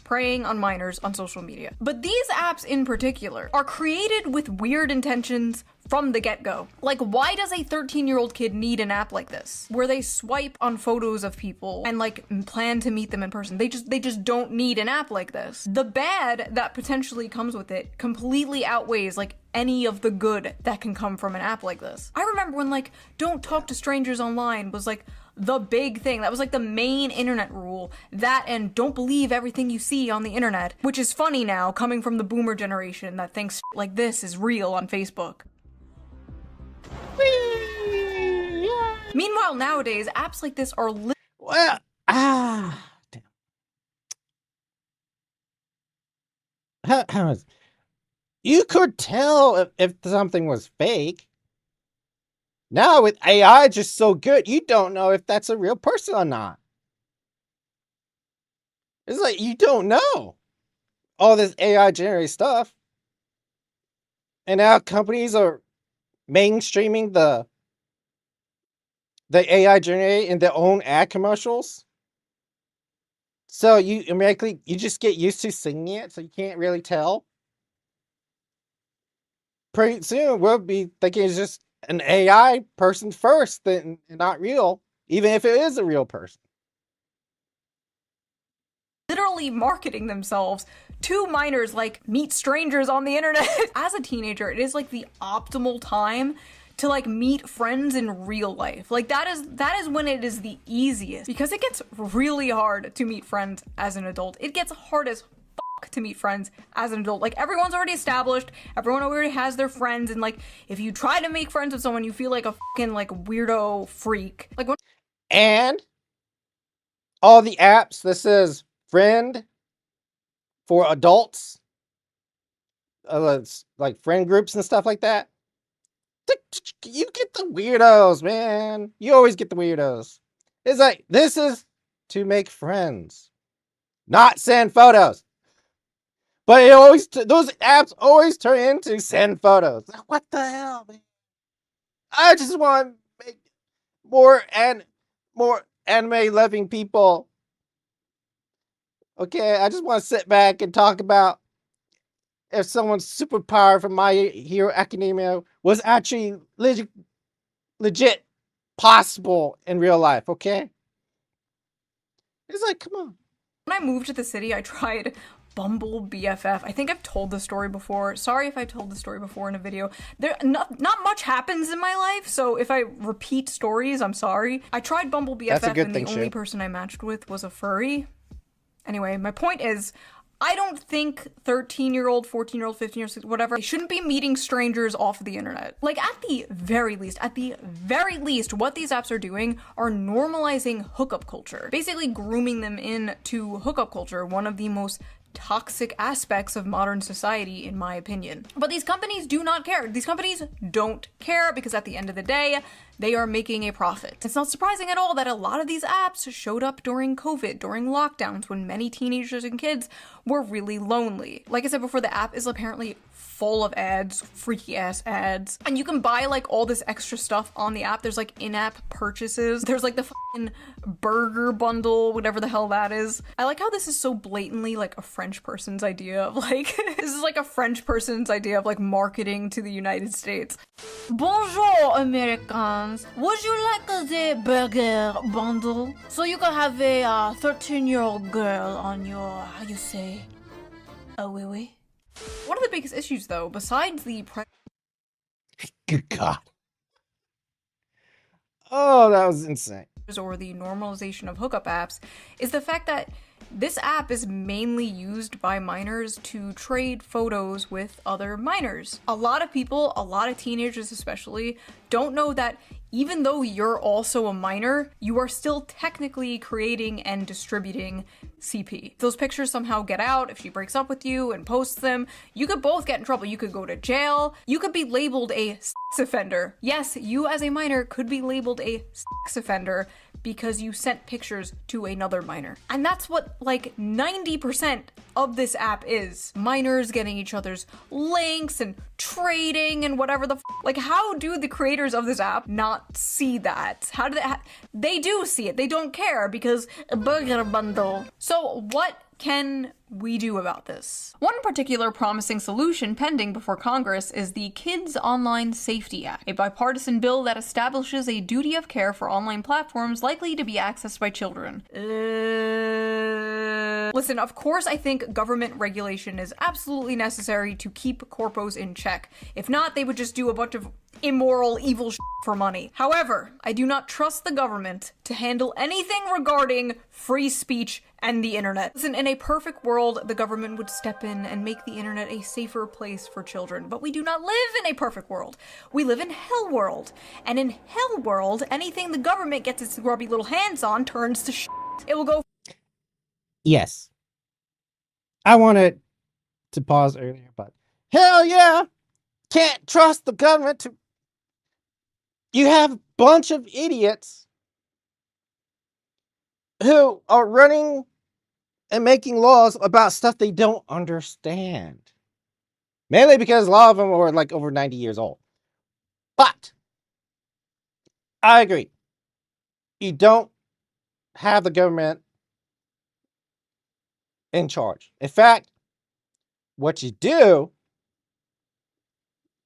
preying on minors on social media. But these apps in particular are created with weird intentions from the get-go. Like, why does a 13-year-old kid need an app like this, where they swipe on photos of people and like plan to meet them in person? They just don't need an app like this. The bad that potentially comes with it completely outweighs like any of the good that can come from an app like this. I remember when like don't talk to strangers online was like the big thing. That was like the main internet rule. That and don't believe everything you see on the internet, which is funny now coming from the boomer generation that thinks like this is real on Facebook. Meanwhile, nowadays, apps like this are damn. You could tell if something was fake. Now with AI just so good, you don't know if that's a real person or not. It's like you don't know all this AI generated stuff. And now companies are mainstreaming the AI generated in their own ad commercials. So you immediately you just get used to singing it, so you can't really tell. Pretty soon we'll be thinking it's just an AI person first, then not real, even if it is a real person. literally marketing themselves to minors like meet strangers on the internet. As a teenager, it is like the optimal time to like meet friends in real life. Like that is when it is the easiest, because it gets really hard to meet friends as an adult. It gets hard as fuck to meet friends as an adult. Like everyone's already established, everyone already has their friends, and like if you try to make friends with someone, you feel like a fucking like weirdo freak. Like when And all the apps that says friend for adults, it's like friend groups and stuff like that. You get the weirdos, man. You always get the weirdos. It's like, this is to make friends, not send photos. But it always, those apps always turn into send photos. What the hell, man? I just want to make more anime loving people. Okay, I just want to sit back and talk about if someone's superpower from My Hero Academia was actually legit possible in real life, okay? It's like, come on. I moved to the city, I tried Bumble BFF. I think I've told the story before. Sorry if I told the story before in a video. Not much happens in my life, so if I repeat stories, I'm sorry. I tried Bumble BFF and the only person I matched with was a furry. Anyway, my point is, I don't think 13-year-old, 14-year-old, 15-year-old, whatever, they shouldn't be meeting strangers off the internet. Like, at the very least, what these apps are doing are normalizing hookup culture. Basically grooming them into hookup culture, one of the most toxic aspects of modern society, in my opinion. But these companies do not care. These companies don't care because at the end of the day, they are making a profit. It's not surprising at all that a lot of these apps showed up during COVID, during lockdowns, when many teenagers and kids were really lonely. Like I said before, the app is apparently full of ads, freaky ass ads. And you can buy like all this extra stuff on the app. There's like in-app purchases. There's like the fucking burger bundle, whatever the hell that is. I like how this is so blatantly like a French person's idea of like, this is like a French person's idea of like marketing to the United States. Bonjour, Americans. Would you like the burger bundle? So you can have a 13-year-old girl on your, how you say, oui oui. One of the biggest issues, though, besides the good God. Oh, that was insane. Or the normalization of hookup apps, is the fact that this app is mainly used by minors to trade photos with other minors. A lot of people, a lot of teenagers especially, don't know that even though you're also a minor, you are still technically creating and distributing CP. If those pictures somehow get out, if she breaks up with you and posts them, you could both get in trouble. You could go to jail. You could be labeled a sex offender. Yes, you as a minor could be labeled a sex offender because you sent pictures to another minor. And that's what like 90% of this app is. Minors getting each other's links and trading and whatever the like, how do the creators of this app not see that? How do they they do see it. They don't care because a burger bundle. So what can we do about this? One particular promising solution pending before Congress is the Kids Online Safety Act, a bipartisan bill that establishes a duty of care for online platforms likely to be accessed by children. Listen, of course I think government regulation is absolutely necessary to keep corpos in check. If not, they would just do a bunch of immoral, evil shit for money. However, I do not trust the government to handle anything regarding free speech and the internet. Listen, in a perfect world, the government would step in and make the internet a safer place for children, but we do not live in a perfect world. We live in Hell World, and in Hell World, anything the government gets its grubby little hands on turns to shit. It will go. Yes. I wanted to pause earlier, but hell yeah! Can't trust the government to. You have a bunch of idiots who are running and making laws about stuff they don't understand. Mainly because a lot of them are like over 90 years old. But I agree. You don't have the government in charge. In fact, what you do,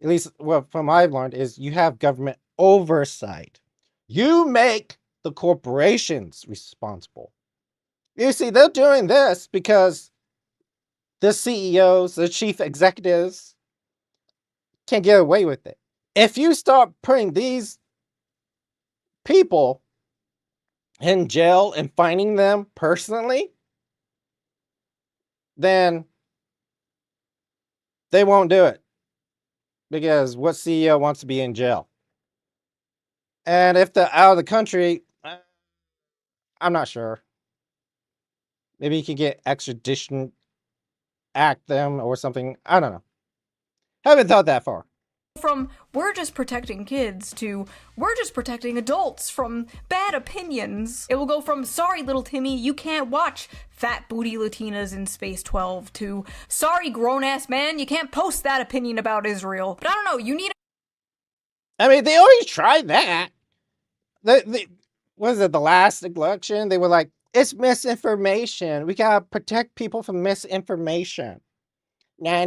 at least from what I've learned, is you have government oversight. You make the corporations responsible. You see, they're doing this because the CEOs, the chief executives, can't get away with it. If you start putting these people in jail and fining them personally, then they won't do it. Because what CEO wants to be in jail? And if they're out of the country, I'm not sure. Maybe you can get extradition, act them or something. I don't know. Haven't thought that far. From we're just protecting kids to we're just protecting adults from bad opinions. It will go from sorry little Timmy, you can't watch fat booty Latinas in Space 12 to sorry grown ass man, you can't post that opinion about Israel. But I don't know, you need. I mean, they already tried that. Was it the last election? They were like, it's misinformation. We gotta protect people from misinformation. Nah.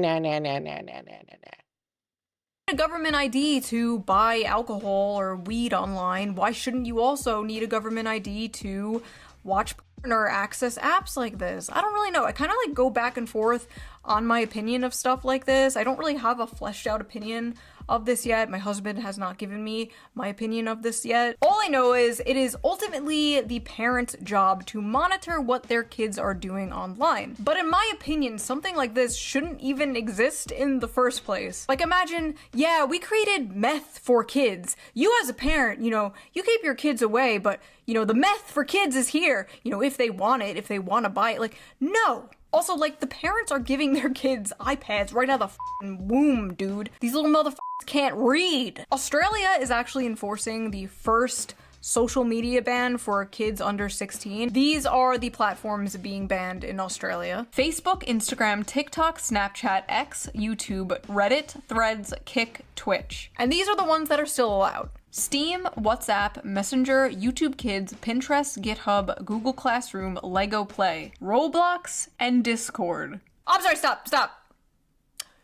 A government ID to buy alcohol or weed online. Why shouldn't you also need a government ID to watch porn or access apps like this? I don't really know. I kind of like go back and forth on my opinion of stuff like this. I don't really have a fleshed out opinion of this yet. My husband has not given me my opinion of this yet. All I know is it is ultimately the parent's job to monitor what their kids are doing online. But in my opinion, something like this shouldn't even exist in the first place. Like imagine, yeah, we created meth for kids. You as a parent, you know, you keep your kids away, but you know, the meth for kids is here. You know, if they want it, if they want to buy it, like, no. Also, like, the parents are giving their kids iPads right out of the f***ing womb, dude. These little motherfuckers can't read. Australia is actually enforcing the first social media ban for kids under 16. These are the platforms being banned in Australia: Facebook, Instagram, TikTok, Snapchat, X, YouTube, Reddit, Threads, Kick, Twitch. And these are the ones that are still allowed: Steam, WhatsApp, Messenger, YouTube Kids, Pinterest, GitHub, Google Classroom, Lego Play, Roblox, and Discord. I'm sorry, stop.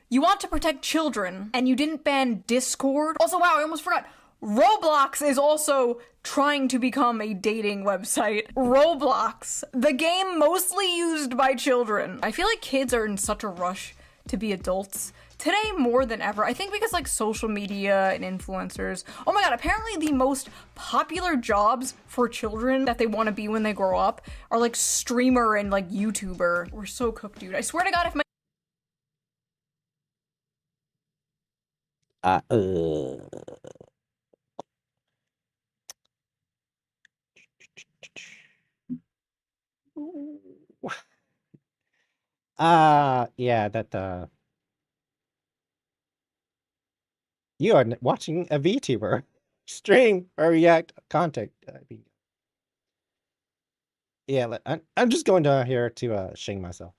You want to protect children, and you didn't ban Discord? Also, wow, I almost forgot. Roblox is also trying to become a dating website. Roblox, the game mostly used by children. I feel like kids are in such a rush to be adults today more than ever. I think because like social media and influencers. Oh my god, apparently the most popular jobs for children that they want to be when they grow up are like streamer and like YouTuber. We're so cooked, dude. I swear to god, if my yeah, that you are watching a VTuber stream or react content. Yeah, I'm just going down here to shame myself.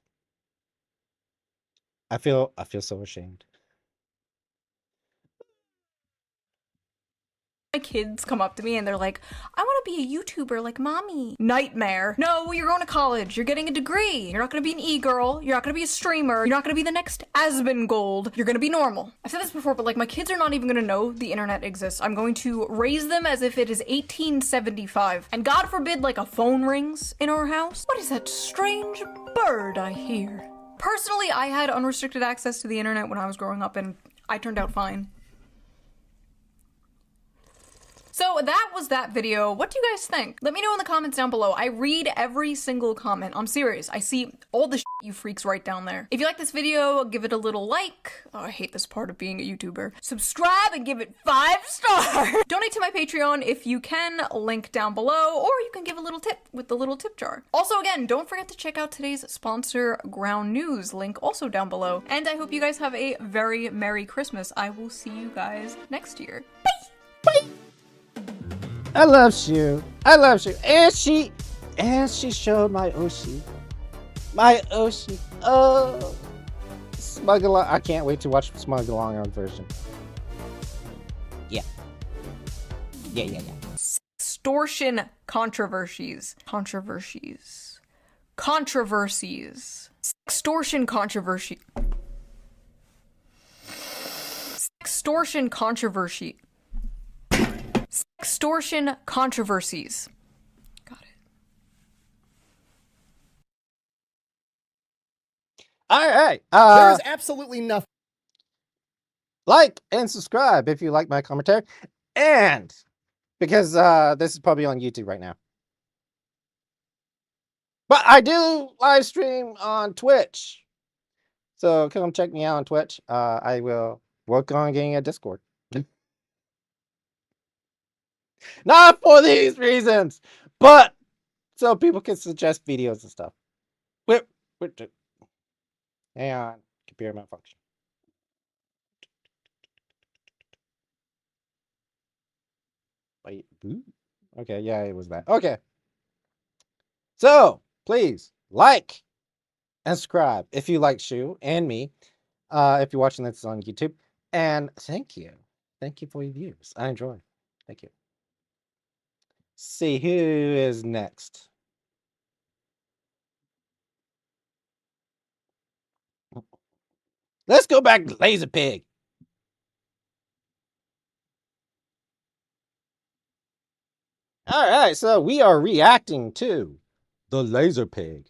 I feel so ashamed. My kids come up to me and they're like, I want to be a YouTuber like mommy. Nightmare. No, you're going to college. You're getting a degree. You're not going to be an e-girl. You're not going to be a streamer. You're not going to be the next Asmongold. You're going to be normal. I've said this before, but like my kids are not even going to know the internet exists. I'm going to raise them as if it is 1875. And God forbid like a phone rings in our house. What is that strange bird I hear? Personally, I had unrestricted access to the internet when I was growing up and I turned out fine. So that was that video. What do you guys think? Let me know in the comments down below. I read every single comment. I'm serious. I see all the shit you freaks write down there. If you like this video, give it a little like. Oh, I hate this part of being a YouTuber. Subscribe and give it 5 stars. Donate to my Patreon if you can, link down below, or you can give a little tip with the little tip jar. Also, again, don't forget to check out today's sponsor, Ground News, link also down below. And I hope you guys have a very Merry Christmas. I will see you guys next year. Bye! Bye! I love you. I love you. And she showed my Oshi. My Oshi. Oh. Smuggle. I can't wait to watch Smuggle Along on version. Yeah. Extortion controversies. Extortion controversy. Extortion controversies. Got it. All right. There's absolutely nothing. Like and subscribe if you like my commentary. And because this is probably on YouTube right now. But I do live stream on Twitch. So come check me out on Twitch. I will work on getting a Discord. Not for these reasons, but so people can suggest videos and stuff. Hang on, computer malfunction. Wait, okay, yeah, it was that. Okay. So please like and subscribe if you like Shu and me. If you're watching this on YouTube. And thank you. Thank you for your views. I enjoy. Thank you. See who is next. Let's go back to Laser Pig. All right, so we are reacting to the Laser Pig.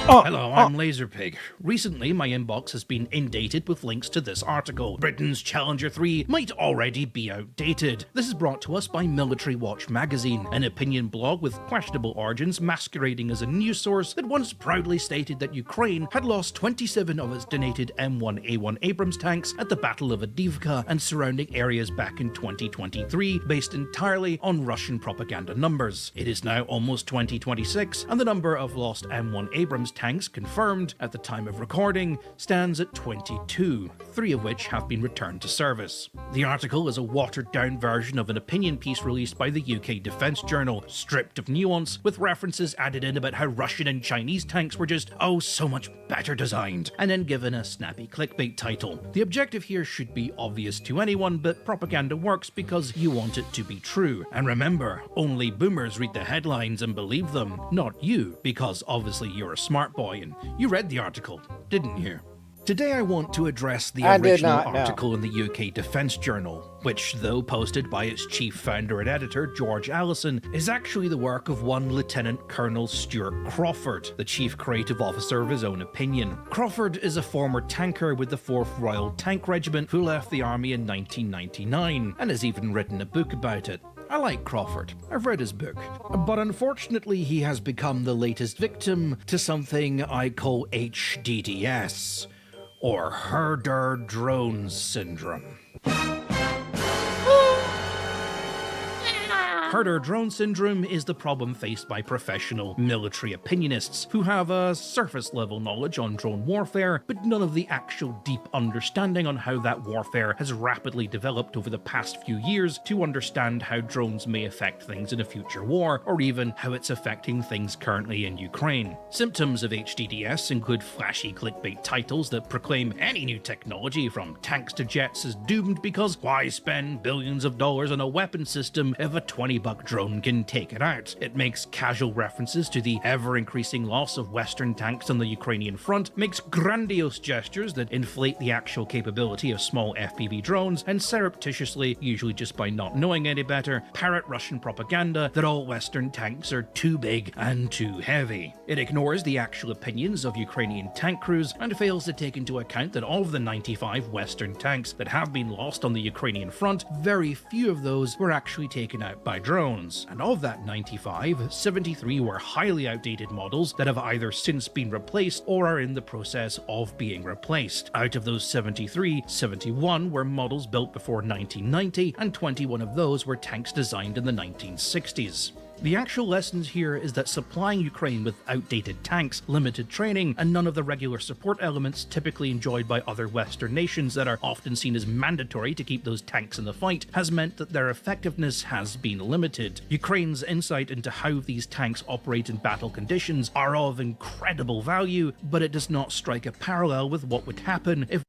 Hello, I'm Laserpig. Recently, my inbox has been inundated with links to this article. Britain's Challenger 3 might already be outdated. This is brought to us by Military Watch magazine, an opinion blog with questionable origins masquerading as a news source that once proudly stated that Ukraine had lost 27 of its donated M1A1 Abrams tanks at the Battle of Avdiivka and surrounding areas back in 2023, based entirely on Russian propaganda numbers. It is now almost 2026, and the number of lost M1 Abrams tanks confirmed at the time of recording stands at 22, 3 of which have been returned to service. The article is a watered-down version of an opinion piece released by the UK Defence Journal, stripped of nuance, with references added in about how Russian and Chinese tanks were just, oh, so much better designed, and then given a snappy clickbait title. The objective here should be obvious to anyone, but propaganda works because you want it to be true. And remember, only boomers read the headlines and believe them, not you, because obviously you're a smart boy and you read the article, didn't you? Today I want to address the original article in the UK Defence Journal, which, though posted by its chief founder and editor, George Allison, is actually the work of one Lieutenant Colonel Stuart Crawford, the chief creative officer of his own opinion. Crawford is a former tanker with the 4th Royal Tank Regiment who left the army in 1999, and has even written a book about it. I like Crawford. I've read his book. But unfortunately, he has become the latest victim to something I call HDDS, or Herder Drones Syndrome. Herder drone syndrome is the problem faced by professional military opinionists who have a surface-level knowledge on drone warfare, but none of the actual deep understanding on how that warfare has rapidly developed over the past few years to understand how drones may affect things in a future war, or even how it's affecting things currently in Ukraine. Symptoms of HDDS include flashy clickbait titles that proclaim any new technology from tanks to jets is doomed because why spend billions of dollars on a weapon system if a $20 drone can take it out. It makes casual references to the ever-increasing loss of Western tanks on the Ukrainian front, makes grandiose gestures that inflate the actual capability of small FPV drones, and surreptitiously, usually just by not knowing any better, parrot Russian propaganda that all Western tanks are too big and too heavy. It ignores the actual opinions of Ukrainian tank crews and fails to take into account that of the 95 Western tanks that have been lost on the Ukrainian front, very few of those were actually taken out by drones, and of that 95, 73 were highly outdated models that have either since been replaced or are in the process of being replaced. Out of those 73, 71 were models built before 1990, and 21 of those were tanks designed in the 1960s. The actual lessons here is that supplying Ukraine with outdated tanks, limited training, and none of the regular support elements typically enjoyed by other Western nations that are often seen as mandatory to keep those tanks in the fight has meant that their effectiveness has been limited. Ukraine's insight into how these tanks operate in battle conditions are of incredible value, but it does not strike a parallel with what would happen if...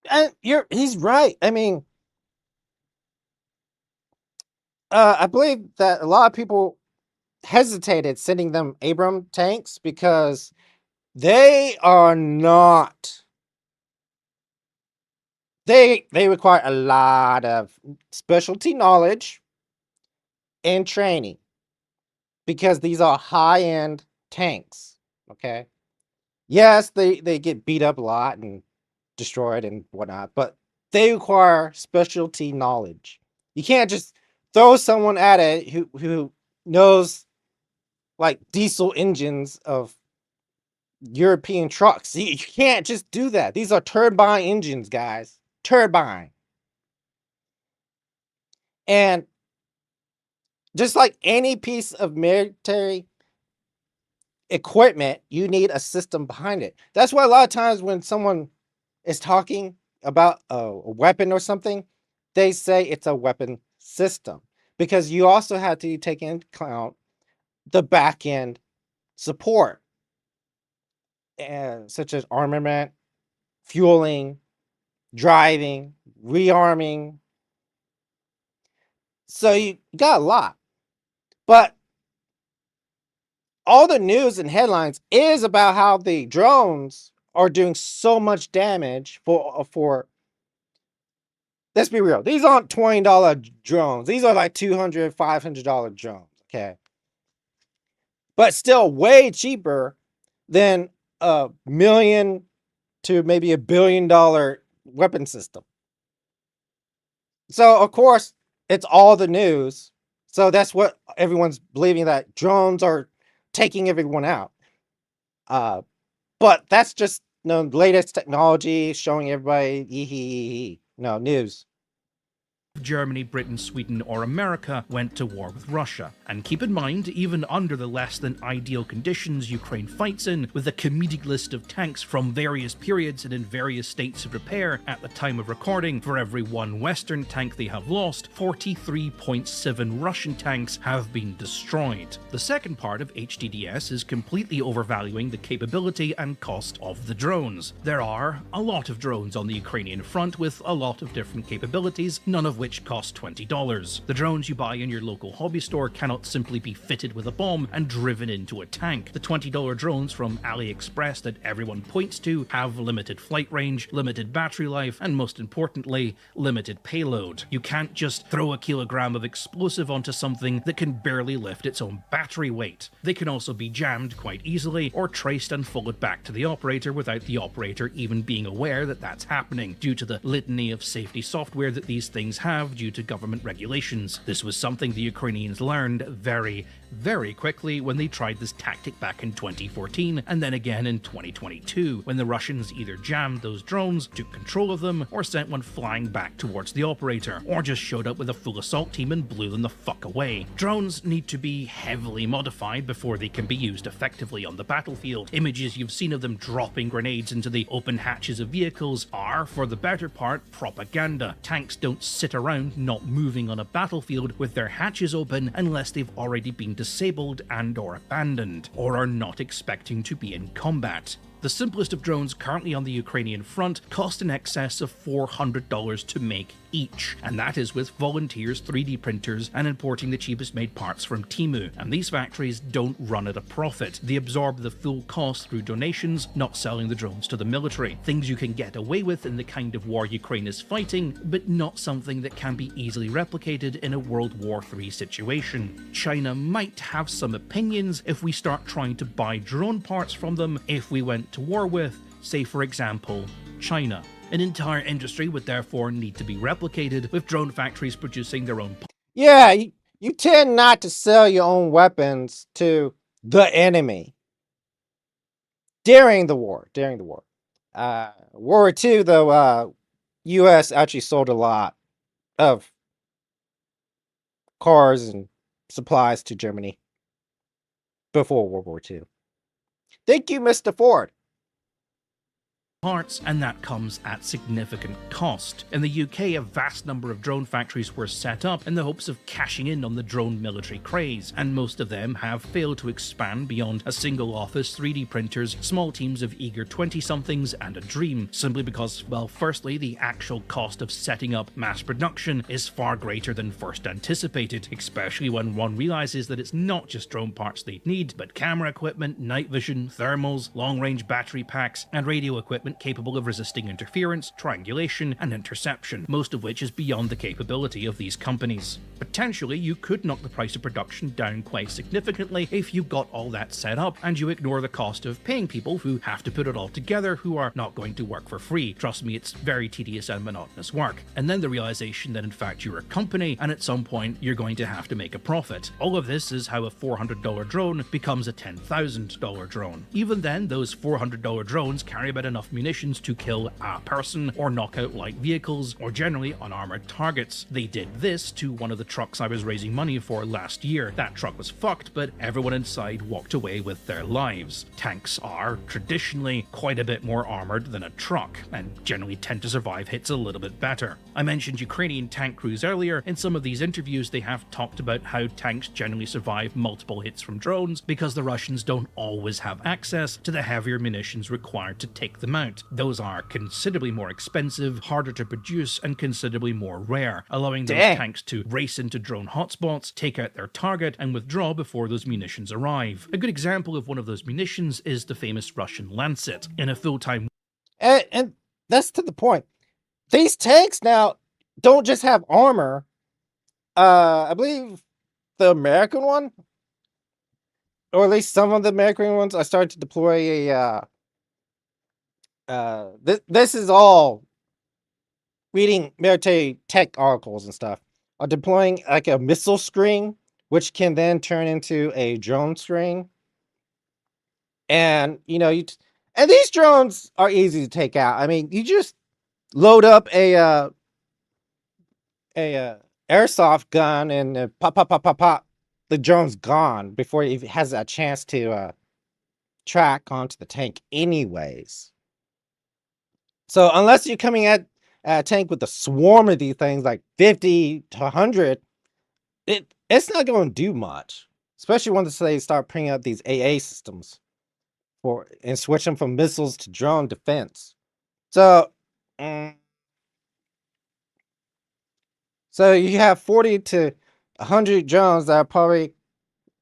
And he's right. I mean, I believe that a lot of people hesitated sending them Abram tanks because they are not. They require a lot of specialty knowledge and training. because these are high-end tanks, okay? Yes, they get beat up a lot and destroyed and whatnot, but they require specialty knowledge. You can't just throw someone at it who knows like diesel engines of European trucks. You can't just do that. These are turbine engines, guys. Turbine. And just like any piece of military equipment, you need a system behind it. That's why a lot of times when someone is talking about a weapon or something, they say it's a weapon system, because you also have to take into account the back end support, and such as armament, fueling, driving, rearming. So you got a lot. But all the news and headlines is about how the drones are doing so much damage for let's be real. These aren't $20 drones. These are like $200, $500 drones, okay? But still way cheaper than $1 million to maybe $1 billion weapon system. So, of course, it's all the news. So that's what everyone's believing, that drones are taking everyone out. But that's just the latest technology showing everybody, news. Germany, Britain, Sweden, or America went to war with Russia. And keep in mind, even under the less than ideal conditions Ukraine fights in, with a comedic list of tanks from various periods and in various states of repair at the time of recording, for every one Western tank they have lost, 43.7 Russian tanks have been destroyed. The second part of HDDS is completely overvaluing the capability and cost of the drones. There are a lot of drones on the Ukrainian front with a lot of different capabilities, none of which cost $20. The drones you buy in your local hobby store cannot simply be fitted with a bomb and driven into a tank. The $20 drones from AliExpress that everyone points to have limited flight range, limited battery life, and most importantly, limited payload. You can't just throw a kilogram of explosive onto something that can barely lift its own battery weight. They can also be jammed quite easily or traced and followed back to the operator without the operator even being aware that that's happening, due to the litany of safety software that these things have due to government regulations. This was something the Ukrainians learned very, very quickly when they tried this tactic back in 2014 and then again in 2022, when the Russians either jammed those drones, took control of them, or sent one flying back towards the operator, or just showed up with a full assault team and blew them the fuck away. Drones need to be heavily modified before they can be used effectively on the battlefield. Images you've seen of them dropping grenades into the open hatches of vehicles are, for the better part, propaganda. Tanks don't sit around not moving on a battlefield with their hatches open unless they've already been disabled and or abandoned, or are not expecting to be in combat. The simplest of drones currently on the Ukrainian front cost in excess of $400 to make each, and that is with volunteers, 3D printers, and importing the cheapest made parts from Temu. And these factories don't run at a profit. They absorb the full cost through donations, not selling the drones to the military. Things you can get away with in the kind of war Ukraine is fighting, but not something that can be easily replicated in a World War III situation. China might have some opinions if we start trying to buy drone parts from them if we went to war with, say for example, China. An entire industry would therefore need to be replicated, with drone factories producing their own. Yeah, you tend not to sell your own weapons to the enemy during the war. World War II, though, U.S. actually sold a lot of cars and supplies to Germany before World War II. Thank you, Mr. Ford. Parts, and that comes at significant cost. In the UK, a vast number of drone factories were set up in the hopes of cashing in on the drone military craze, and most of them have failed to expand beyond a single office, 3D printers, small teams of eager 20-somethings, and a dream, simply because, well, firstly, the actual cost of setting up mass production is far greater than first anticipated, especially when one realizes that it's not just drone parts they need, but camera equipment, night vision, thermals, long-range battery packs, and radio equipment equipment capable of resisting interference, triangulation, and interception, most of which is beyond the capability of these companies. Potentially, you could knock the price of production down quite significantly if you got all that set up and you ignore the cost of paying people who have to put it all together who are not going to work for free. Trust me, it's very tedious and monotonous work. And then the realization that in fact you're a company and at some point you're going to have to make a profit. All of this is how a $400 drone becomes a $10,000 drone. Even then, those $400 drones carry about enough munitions to kill a person or knock out light vehicles or generally unarmored targets. They did this to one of the trucks I was raising money for last year. That truck was fucked, but everyone inside walked away with their lives. Tanks are traditionally quite a bit more armored than a truck, and generally tend to survive hits a little bit better. I mentioned Ukrainian tank crews earlier. In some of these interviews, they have talked about how tanks generally survive multiple hits from drones because the Russians don't always have access to the heavier munitions required to take them out. Those are considerably more expensive, harder to produce, and considerably more rare, allowing those tanks to race into drone hotspots, take out their target, and withdraw before those munitions arrive. A good example of one of those munitions is the famous Russian Lancet. In a full-time... And that's to the point. These tanks now don't just have armor. I believe the American one, or at least some of the American ones, I started to deploy a... this is all reading military tech articles and stuff. Are deploying like a missile screen, which can then turn into a drone screen. And, you know, and these drones are easy to take out. I mean, you just load up a airsoft gun and pop, pop, pop, pop, pop. The drone's gone before it has a chance to track onto the tank anyways. So unless you're coming at a tank with a swarm of these things, like 50 to 100, it's not going to do much. Especially once they start bringing up these AA systems and switch them from missiles to drone defense. So, so you have 40 to 100 drones that are probably,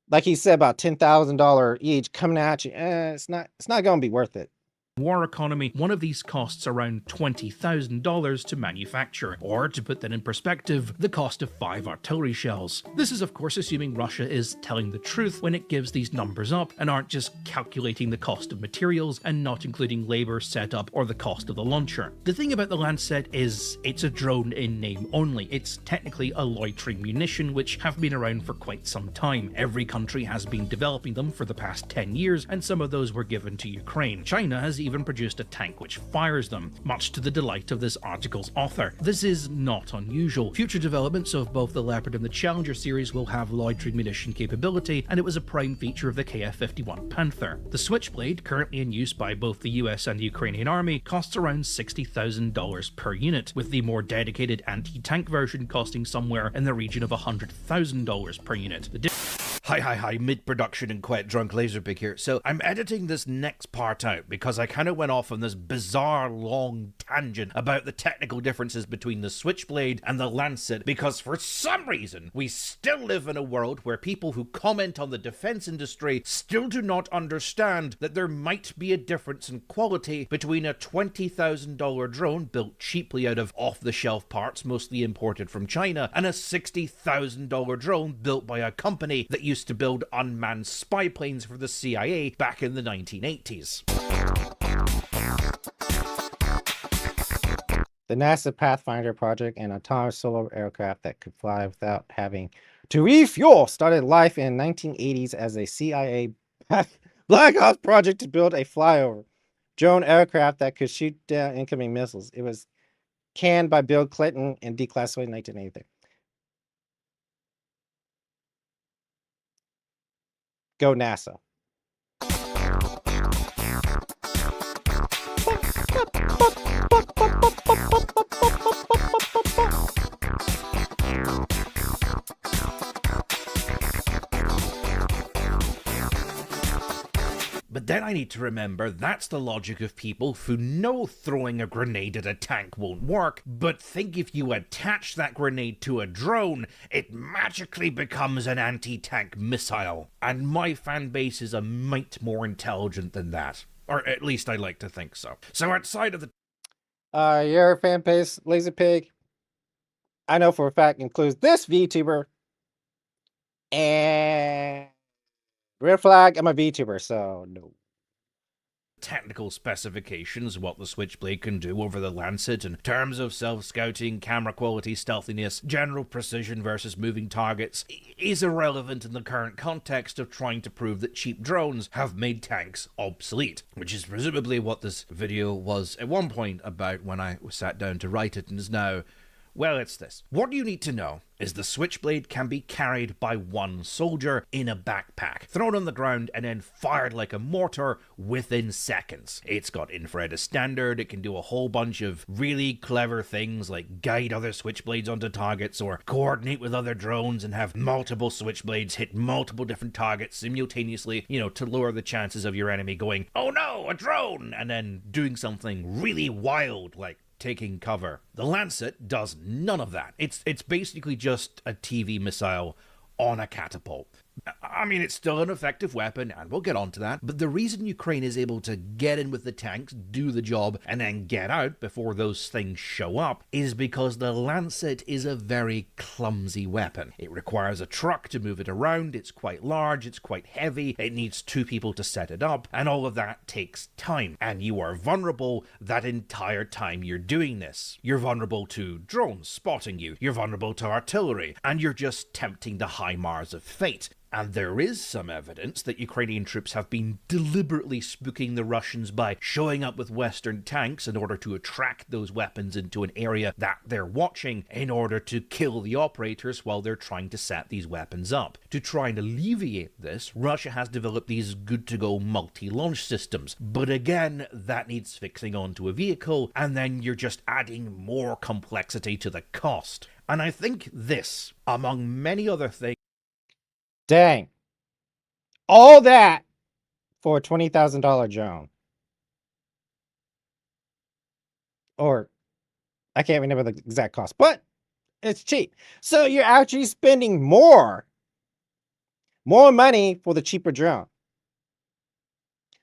like he said, about $10,000 each coming at you. It's not going to be worth it. War economy, one of these costs around $20,000 to manufacture, or to put that in perspective, the cost of 5 artillery shells. This is of course assuming Russia is telling the truth when it gives these numbers up and aren't just calculating the cost of materials and not including labor, setup, or the cost of the launcher. The thing about the Lancet is it's a drone in name only. It's technically a loitering munition which have been around for quite some time. Every country has been developing them for the past 10 years and some of those were given to Ukraine. China has even produced a tank which fires them, much to the delight of this article's author. This is not unusual. Future developments of both the Leopard and the Challenger series will have loitering munition capability, and it was a prime feature of the KF-51 Panther. The Switchblade, currently in use by both the US and the Ukrainian army, costs around $60,000 per unit, with the more dedicated anti-tank version costing somewhere in the region of $100,000 per unit. Hi, mid-production and quite drunk Laserpig here. So I'm editing this next part out because I kind of went off on this bizarre long tangent about the technical differences between the Switchblade and the Lancet because for some reason we still live in a world where people who comment on the defense industry still do not understand that there might be a difference in quality between a $20,000 drone built cheaply out of off-the-shelf parts mostly imported from China and a $60,000 drone built by a company that used to build unmanned spy planes for the CIA back in the 1980s. The NASA Pathfinder project, an autonomous solar aircraft that could fly without having to refuel, started life in the 1980s as a CIA Black Ops project to build a flyover drone aircraft that could shoot down incoming missiles. It was canned by Bill Clinton and declassified in 1983. Go NASA. But then I need to remember that's the logic of people who know throwing a grenade at a tank won't work, but think if you attach that grenade to a drone, it magically becomes an anti-tank missile. And my fan base is a mite more intelligent than that. Or at least I like to think so. So outside of the Your fan base, Laserpig, I know for a fact includes this VTuber and Red Flag. I'm a VTuber, so no. technical specifications, what the Switchblade can do over the Lancet in terms of self-scouting, camera quality, stealthiness, general precision versus moving targets, is irrelevant in the current context of trying to prove that cheap drones have made tanks obsolete, which is presumably what this video was at one point about when I sat down to write it, and is now, well, it's this. What you need to know is the Switchblade can be carried by one soldier in a backpack, thrown on the ground and then fired like a mortar within seconds. It's got infrared as standard, it can do a whole bunch of really clever things like guide other Switchblades onto targets or coordinate with other drones and have multiple Switchblades hit multiple different targets simultaneously, you know, to lower the chances of your enemy going, "Oh no, a drone!" and then doing something really wild like taking cover. The Lancet does none of that. It's basically just a TV missile on a catapult. I mean, it's still an effective weapon, and we'll get onto that, but the reason Ukraine is able to get in with the tanks, do the job, and then get out before those things show up is because the Lancet is a very clumsy weapon. It requires a truck to move it around, it's quite large, it's quite heavy, it needs two people to set it up, and all of that takes time, and you are vulnerable that entire time you're doing this. You're vulnerable to drones spotting you, you're vulnerable to artillery, and you're just tempting the high Mars of fate. And there is some evidence that Ukrainian troops have been deliberately spooking the Russians by showing up with Western tanks in order to attract those weapons into an area that they're watching in order to kill the operators while they're trying to set these weapons up. To try and alleviate this, Russia has developed these good-to-go multi-launch systems. But again, that needs fixing onto a vehicle, and then you're just adding more complexity to the cost. And I think this, among many other things, Dang. All that for a $20,000 drone. Or, I can't remember the exact cost, but it's cheap. So you're actually spending more money for the cheaper drone.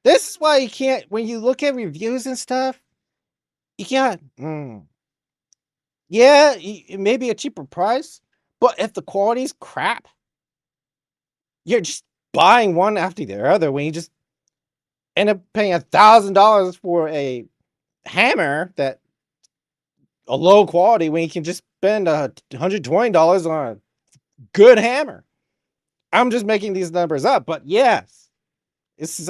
This is why you can't, when you look at reviews and stuff, you can't, yeah, it may be a cheaper price, but if the quality's crap, you're just buying one after the other when you just end up paying $1,000 for a hammer that a low quality when you can just spend $120 on a good hammer. I'm just making these numbers up, but yes, it's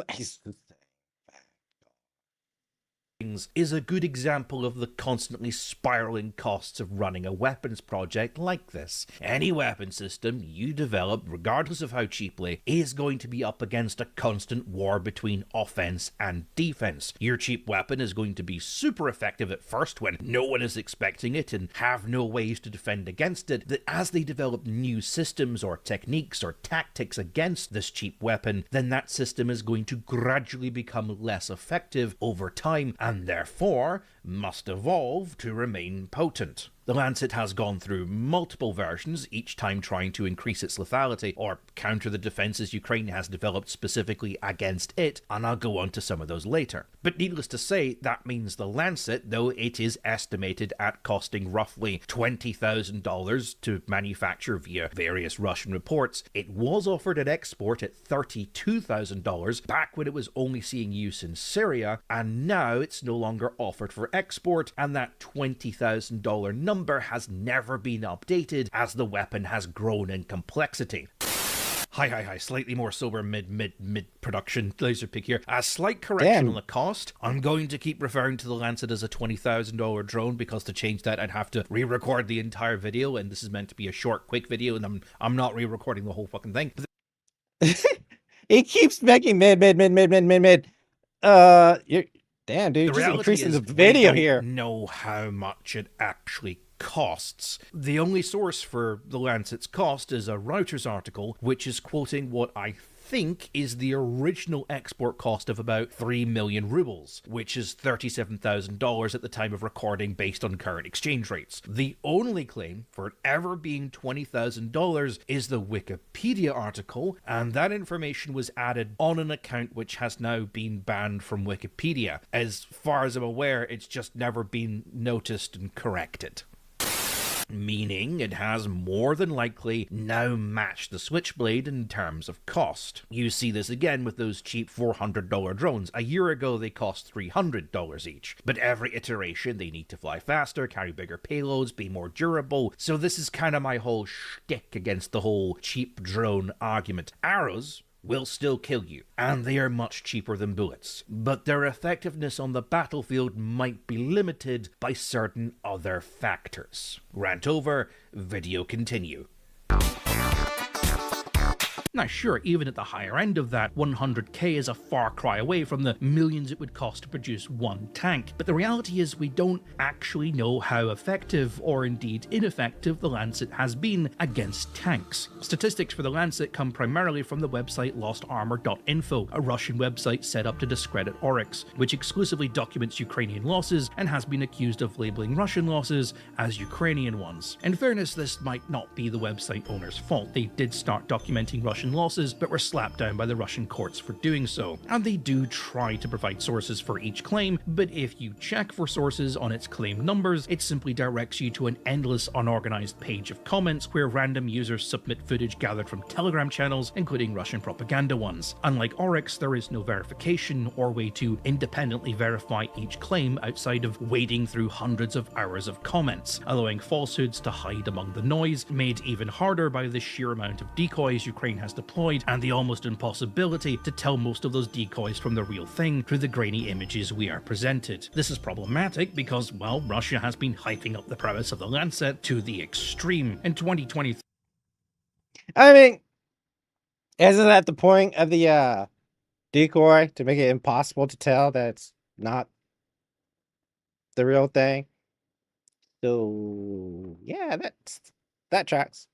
is a good example of the constantly spiraling costs of running a weapons project like this. Any weapon system you develop, regardless of how cheaply, is going to be up against a constant war between offense and defense. Your cheap weapon is going to be super effective at first when no one is expecting it and have no ways to defend against it, that as they develop new systems or techniques or tactics against this cheap weapon, then that system is going to gradually become less effective over time, and therefore must evolve to remain potent. The Lancet has gone through multiple versions, each time trying to increase its lethality or counter the defenses Ukraine has developed specifically against it, and I'll go on to some of those later. But needless to say, that means the Lancet, though it is estimated at costing roughly $20,000 to manufacture via various Russian reports, it was offered at export at $32,000 back when it was only seeing use in Syria, and now it's no longer offered for export, and that $20,000 number has never been updated as the weapon has grown in complexity. Hi, slightly more sober mid-production Laserpig here. A slight correction on the cost. I'm going to keep referring to the Lancet as a $20,000 drone because to change that I'd have to re-record the entire video, and this is meant to be a short, quick video, and I'm not re-recording the whole fucking thing. It keeps making mid. You're damn, dude, just increasing the video here. Know how much it actually costs. The only source for the Lancet's cost is a Reuters article, which is quoting what I think is the original export cost of about 3 million rubles, which is $37,000 at the time of recording based on current exchange rates. The only claim for it ever being $20,000 is the Wikipedia article, and that information was added on an account which has now been banned from Wikipedia. As far as I'm aware, it's just never been noticed and corrected. Meaning it has more than likely now matched the Switchblade in terms of cost. You see this again with those cheap $400 drones. A year ago they cost $300 each, but every iteration they need to fly faster, carry bigger payloads, be more durable, so this is kind of my whole shtick against the whole cheap drone argument. Arrows will still kill you, and they are much cheaper than bullets, but their effectiveness on the battlefield might be limited by certain other factors. Rant over, video continue. Now sure, even at the higher end of that, 100k is a far cry away from the millions it would cost to produce one tank, but the reality is we don't actually know how effective, or indeed ineffective, the Lancet has been against tanks. Statistics for the Lancet come primarily from the website lostarmor.info, a Russian website set up to discredit Oryx, which exclusively documents Ukrainian losses and has been accused of labeling Russian losses as Ukrainian ones. In fairness, this might not be the website owner's fault. They did start documenting Russian losses, but were slapped down by the Russian courts for doing so. And they do try to provide sources for each claim, but if you check for sources on its claim numbers, it simply directs you to an endless unorganized page of comments where random users submit footage gathered from Telegram channels, including Russian propaganda ones. Unlike Oryx, there is no verification or way to independently verify each claim outside of wading through hundreds of hours of comments, allowing falsehoods to hide among the noise, made even harder by the sheer amount of decoys Ukraine has deployed and the almost impossibility to tell most of those decoys from the real thing through the grainy images we are presented. This is problematic because, well, Russia has been hyping up the premise of the Lancet to the extreme. In 2023, I mean, isn't that the point of the decoy, to make it impossible to tell that it's not the real thing? So yeah, that tracks.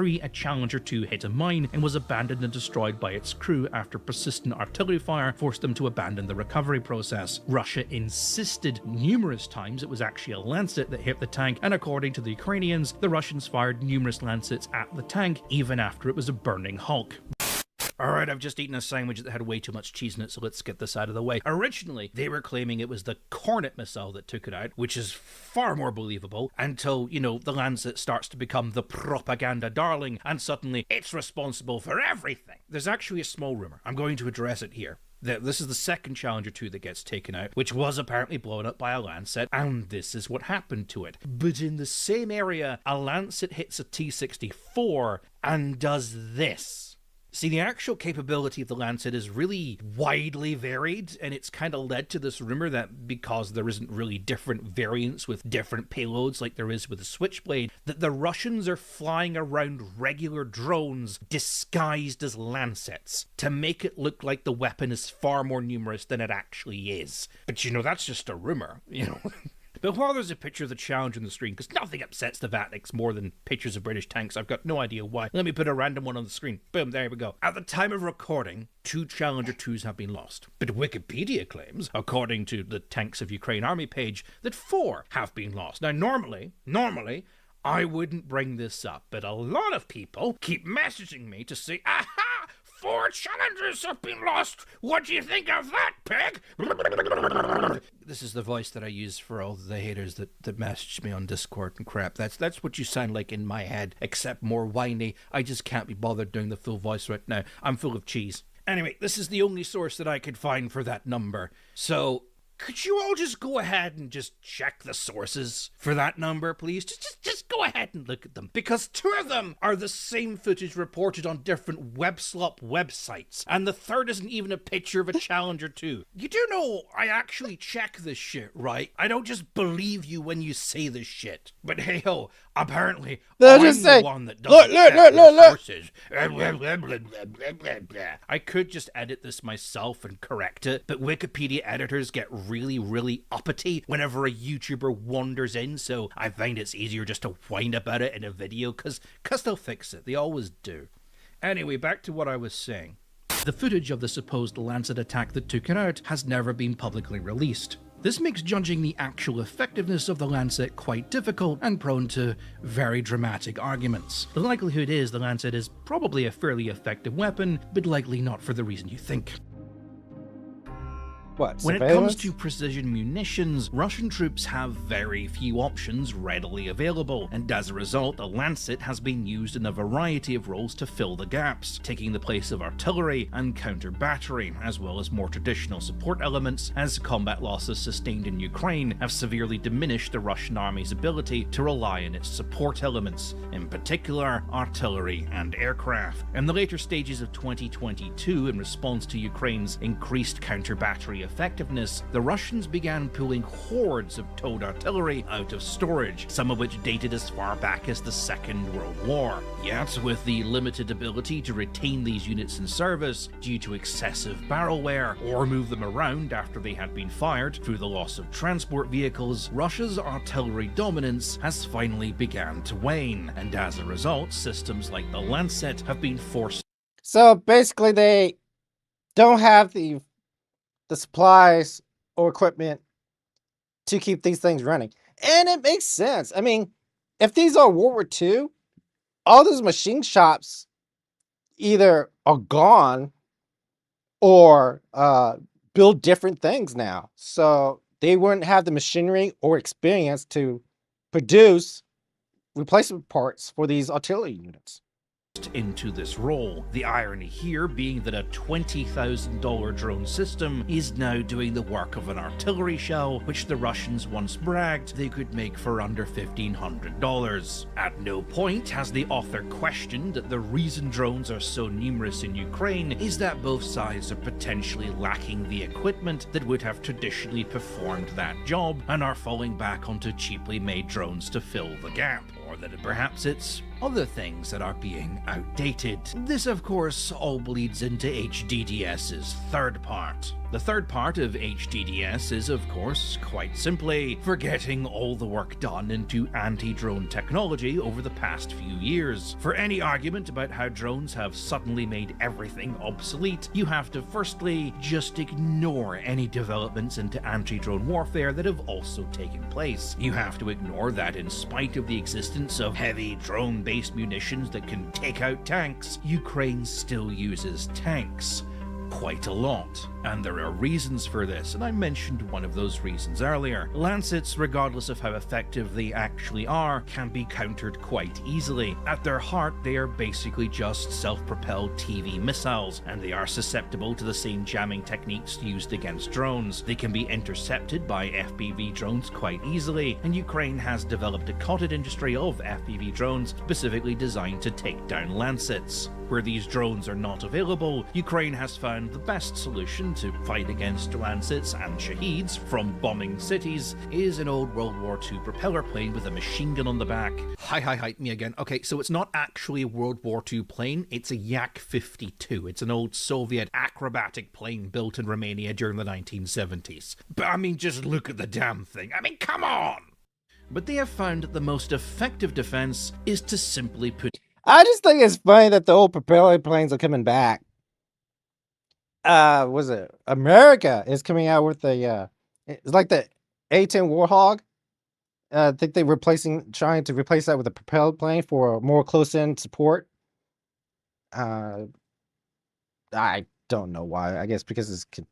a Challenger 2 hit a mine and was abandoned and destroyed by its crew after persistent artillery fire forced them to abandon the recovery process. Russia insisted numerous times it was actually a Lancet that hit the tank, and according to the Ukrainians, the Russians fired numerous Lancets at the tank even after it was a burning hulk. Alright, I've just eaten a sandwich that had way too much cheese in it, so let's get this out of the way. Originally, they were claiming it was the Kornet missile that took it out, which is far more believable, until, you know, the Lancet starts to become the propaganda darling, and suddenly it's responsible for everything. There's actually a small rumor. I'm going to address it here. This is the second Challenger 2 that gets taken out, which was apparently blown up by a Lancet, and this is what happened to it. But in the same area, a Lancet hits a T-64 and does this. See, the actual capability of the Lancet is really widely varied, and it's kind of led to this rumor that because there isn't really different variants with different payloads like there is with the Switchblade, that the Russians are flying around regular drones disguised as Lancets to make it look like the weapon is far more numerous than it actually is. But you know, that's just a rumor, you know. But while there's a picture of the Challenger on the screen, because nothing upsets the Vatniks more than pictures of British tanks, I've got no idea why. Let me put a random one on the screen. Boom, there we go. At the time of recording, 2 Challenger 2s have been lost. But Wikipedia claims, according to the Tanks of Ukraine Army page, that 4 have been lost. Now, normally, I wouldn't bring this up, but a lot of people keep messaging me to say, aha! 4 Challengers have been lost! What do you think of that, pig? This is the voice that I use for all the haters that message me on Discord and crap. That's what you sound like in my head, except more whiny. I just can't be bothered doing the full voice right now. I'm full of cheese. Anyway, this is the only source that I could find for that number. So, could you all just go ahead and just check the sources for that number, please? Just go ahead and look at them. Because 2 of them are the same footage reported on different webslop websites. And the third isn't even a picture of a Challenger 2. You do know I actually check this shit, right? I don't just believe you when you say this shit. But hey ho, apparently I'm the one that doesn't check the sources. I could just edit this myself and correct it, but Wikipedia editors get really uppity whenever a YouTuber wanders in, so I find it's easier just to whine about it in a video, cause they'll fix it. They always do. Anyway, back to what I was saying. The footage of the supposed Lancet attack that took it out has never been publicly released. This makes judging the actual effectiveness of the Lancet quite difficult and prone to very dramatic arguments. The likelihood is the Lancet is probably a fairly effective weapon, but likely not for the reason you think. What, when it comes surveillance? to precision munitions, Russian troops have very few options readily available, and as a result, the Lancet has been used in a variety of roles to fill the gaps, taking the place of artillery and counter-battery, as well as more traditional support elements, as combat losses sustained in Ukraine have severely diminished the Russian army's ability to rely on its support elements, in particular artillery and aircraft. In the later stages of 2022, in response to Ukraine's increased counter-battery effectiveness, the Russians began pulling hordes of towed artillery out of storage, some of which dated as far back as the Second World War. Yet, with the limited ability to retain these units in service due to excessive barrel wear, or move them around after they had been fired through the loss of transport vehicles, Russia's artillery dominance has finally begun to wane, and as a result, systems like the Lancet have been forced. So basically, they don't have the supplies or equipment to keep these things running. And it makes sense. I mean, if these are World War II, all those machine shops either are gone or build different things now. So they wouldn't have the machinery or experience to produce replacement parts for these artillery units. Into this role. The irony here being that a $20,000 drone system is now doing the work of an artillery shell, which the Russians once bragged they could make for under $1,500. At no point has the author questioned that the reason drones are so numerous in Ukraine is that both sides are potentially lacking the equipment that would have traditionally performed that job and are falling back onto cheaply made drones to fill the gap, or that perhaps it's other things that are being outdated. This, of course, all bleeds into HDDS's third part. The third part of HDDS is, of course, quite simply forgetting all the work done into anti-drone technology over the past few years. For any argument about how drones have suddenly made everything obsolete, you have to firstly just ignore any developments into anti-drone warfare that have also taken place. You have to ignore that in spite of the existence of heavy drone-based munitions that can take out tanks, Ukraine still uses tanks. Quite a lot. And there are reasons for this, and I mentioned one of those reasons earlier. Lancets, regardless of how effective they actually are, can be countered quite easily. At their heart, they are basically just self-propelled TV missiles, and they are susceptible to the same jamming techniques used against drones. They can be intercepted by FPV drones quite easily, and Ukraine has developed a cottage industry of FPV drones specifically designed to take down Lancets. Where these drones are not available, Ukraine has found the best solution to fight against Lancets and Shaheeds from bombing cities is an old World War II propeller plane with a machine gun on the back. Hi, me again. Okay, so it's not actually a World War II plane, it's a Yak-52. It's an old Soviet acrobatic plane built in Romania during the 1970s. But I mean, just look at the damn thing. I mean, come on! But they have found that the most effective defense is to simply put... I just think it's funny that the old propeller planes are coming back. Was it America is coming out with it's like the A-10 Warthog. I think they're trying to replace that with a propeller plane for more close-in support. I don't know why. I guess because it can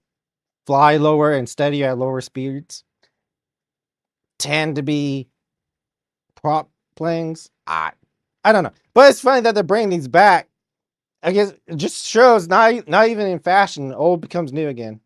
fly lower and steady at lower speeds. Tend to be prop planes. I don't know. But it's funny that they're bringing these back. I guess it just shows not even in fashion, old becomes new again.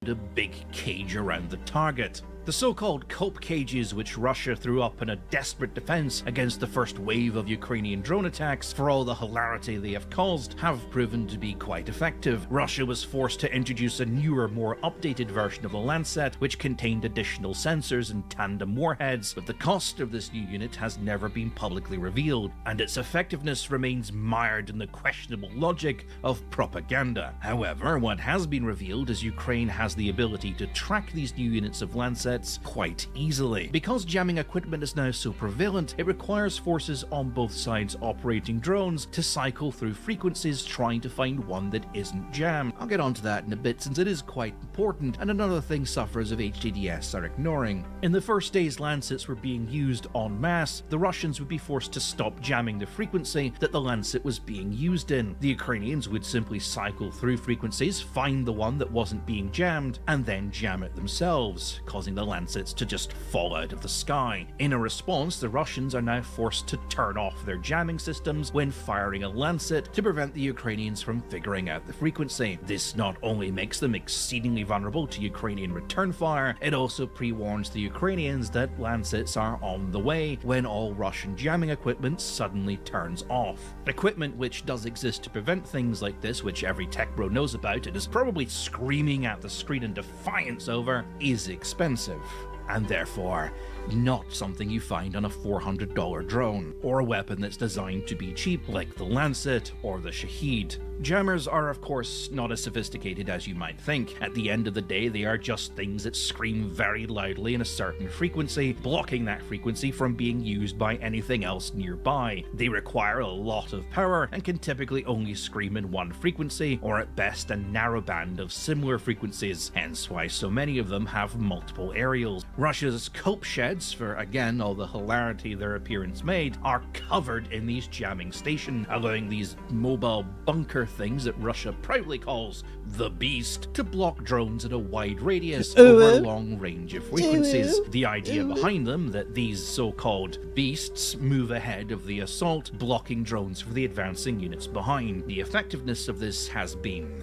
A big cage around the target. The so-called Culp cages, which Russia threw up in a desperate defense against the first wave of Ukrainian drone attacks, for all the hilarity they have caused, have proven to be quite effective. Russia was forced to introduce a newer, more updated version of the Lancet, which contained additional sensors and tandem warheads, but the cost of this new unit has never been publicly revealed, and its effectiveness remains mired in the questionable logic of propaganda. However, what has been revealed is Ukraine has the ability to track these new units of Lancet Lancets quite easily. Because jamming equipment is now so prevalent, it requires forces on both sides operating drones to cycle through frequencies trying to find one that isn't jammed. I'll get onto that in a bit since it is quite important and another thing sufferers of HDDS are ignoring. In the first days Lancets were being used en masse, the Russians would be forced to stop jamming the frequency that the Lancet was being used in. The Ukrainians would simply cycle through frequencies, find the one that wasn't being jammed, and then jam it themselves, causing the Lancets to just fall out of the sky. In a response, the Russians are now forced to turn off their jamming systems when firing a Lancet to prevent the Ukrainians from figuring out the frequency. This not only makes them exceedingly vulnerable to Ukrainian return fire, it also pre-warns the Ukrainians that Lancets are on the way when all Russian jamming equipment suddenly turns off. Equipment which does exist to prevent things like this, which every tech bro knows about and is probably screaming at the screen in defiance over, is expensive, and therefore not something you find on a $400 drone, or a weapon that's designed to be cheap like the Lancet or the Shaheed. Jammers are of course not as sophisticated as you might think. At the end of the day, they are just things that scream very loudly in a certain frequency, blocking that frequency from being used by anything else nearby. They require a lot of power and can typically only scream in one frequency, or at best a narrow band of similar frequencies, hence why so many of them have multiple aerials. Russia's Cope sheds, for again all the hilarity their appearance made, are covered in these jamming stations, allowing these mobile bunker things that Russia proudly calls the Beast to block drones at a wide radius over a long range of frequencies. The idea behind them that these so-called Beasts move ahead of the assault, blocking drones for the advancing units behind. The effectiveness of this has been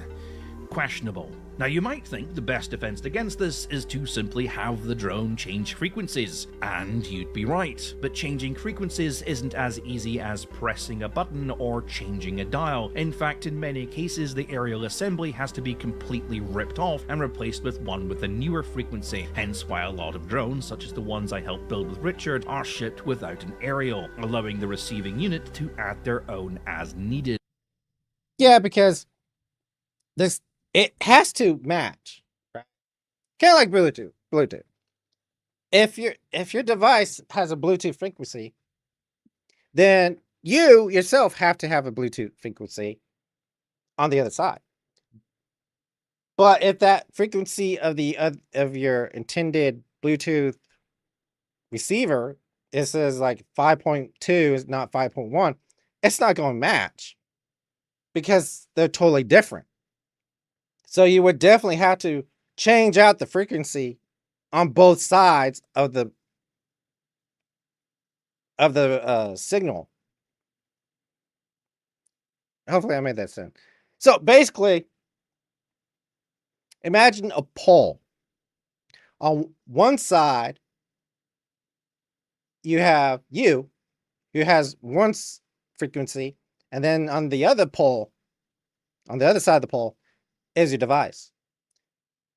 questionable. Now you might think the best defense against this is to simply have the drone change frequencies, and you'd be right, but changing frequencies isn't as easy as pressing a button or changing a dial. In fact, in many cases the aerial assembly has to be completely ripped off and replaced with one with a newer frequency, hence why a lot of drones, such as the ones I helped build with Richard, are shipped without an aerial, allowing the receiving unit to add their own as needed. Yeah, because it has to match, right? Kind of like Bluetooth. If your device has a Bluetooth frequency, then you yourself have to have a Bluetooth frequency on the other side. But if that frequency of your intended Bluetooth receiver, it says like 5.2 is not 5.1, it's not going to match because they're totally different. So you would definitely have to change out the frequency on both sides of the signal. Hopefully I made that sense. So basically, imagine a pole. On one side, you have you, who has one frequency, and then on the other pole, on the other side of the pole, is your device.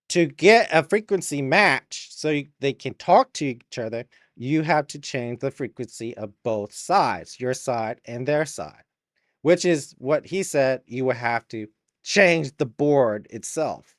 To get a frequency match so they can talk to each other, you have to change the frequency of both sides, your side and their side, which is what he said you would have to change the board itself.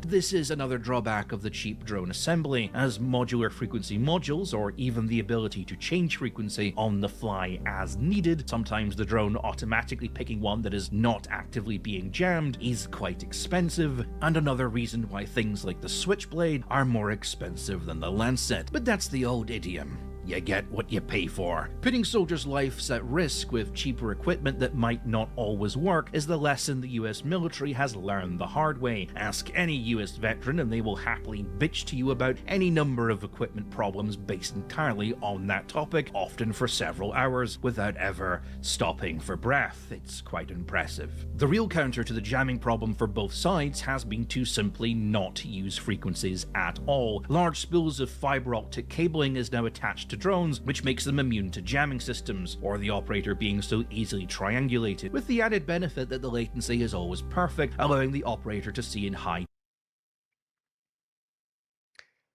This is another drawback of the cheap drone assembly, as modular frequency modules, or even the ability to change frequency on the fly as needed, sometimes the drone automatically picking one that is not actively being jammed, is quite expensive, and another reason why things like the Switchblade are more expensive than the Lancet. But that's the old idiom. You get what you pay for. Putting soldiers' lives at risk with cheaper equipment that might not always work is the lesson the US military has learned the hard way. Ask any US veteran and they will happily bitch to you about any number of equipment problems based entirely on that topic, often for several hours, without ever stopping for breath. It's quite impressive. The real counter to the jamming problem for both sides has been to simply not use frequencies at all. Large spools of fiber optic cabling is now attached to drones, which makes them immune to jamming systems, or the operator being so easily triangulated, with the added benefit that the latency is always perfect, allowing the operator to see in high.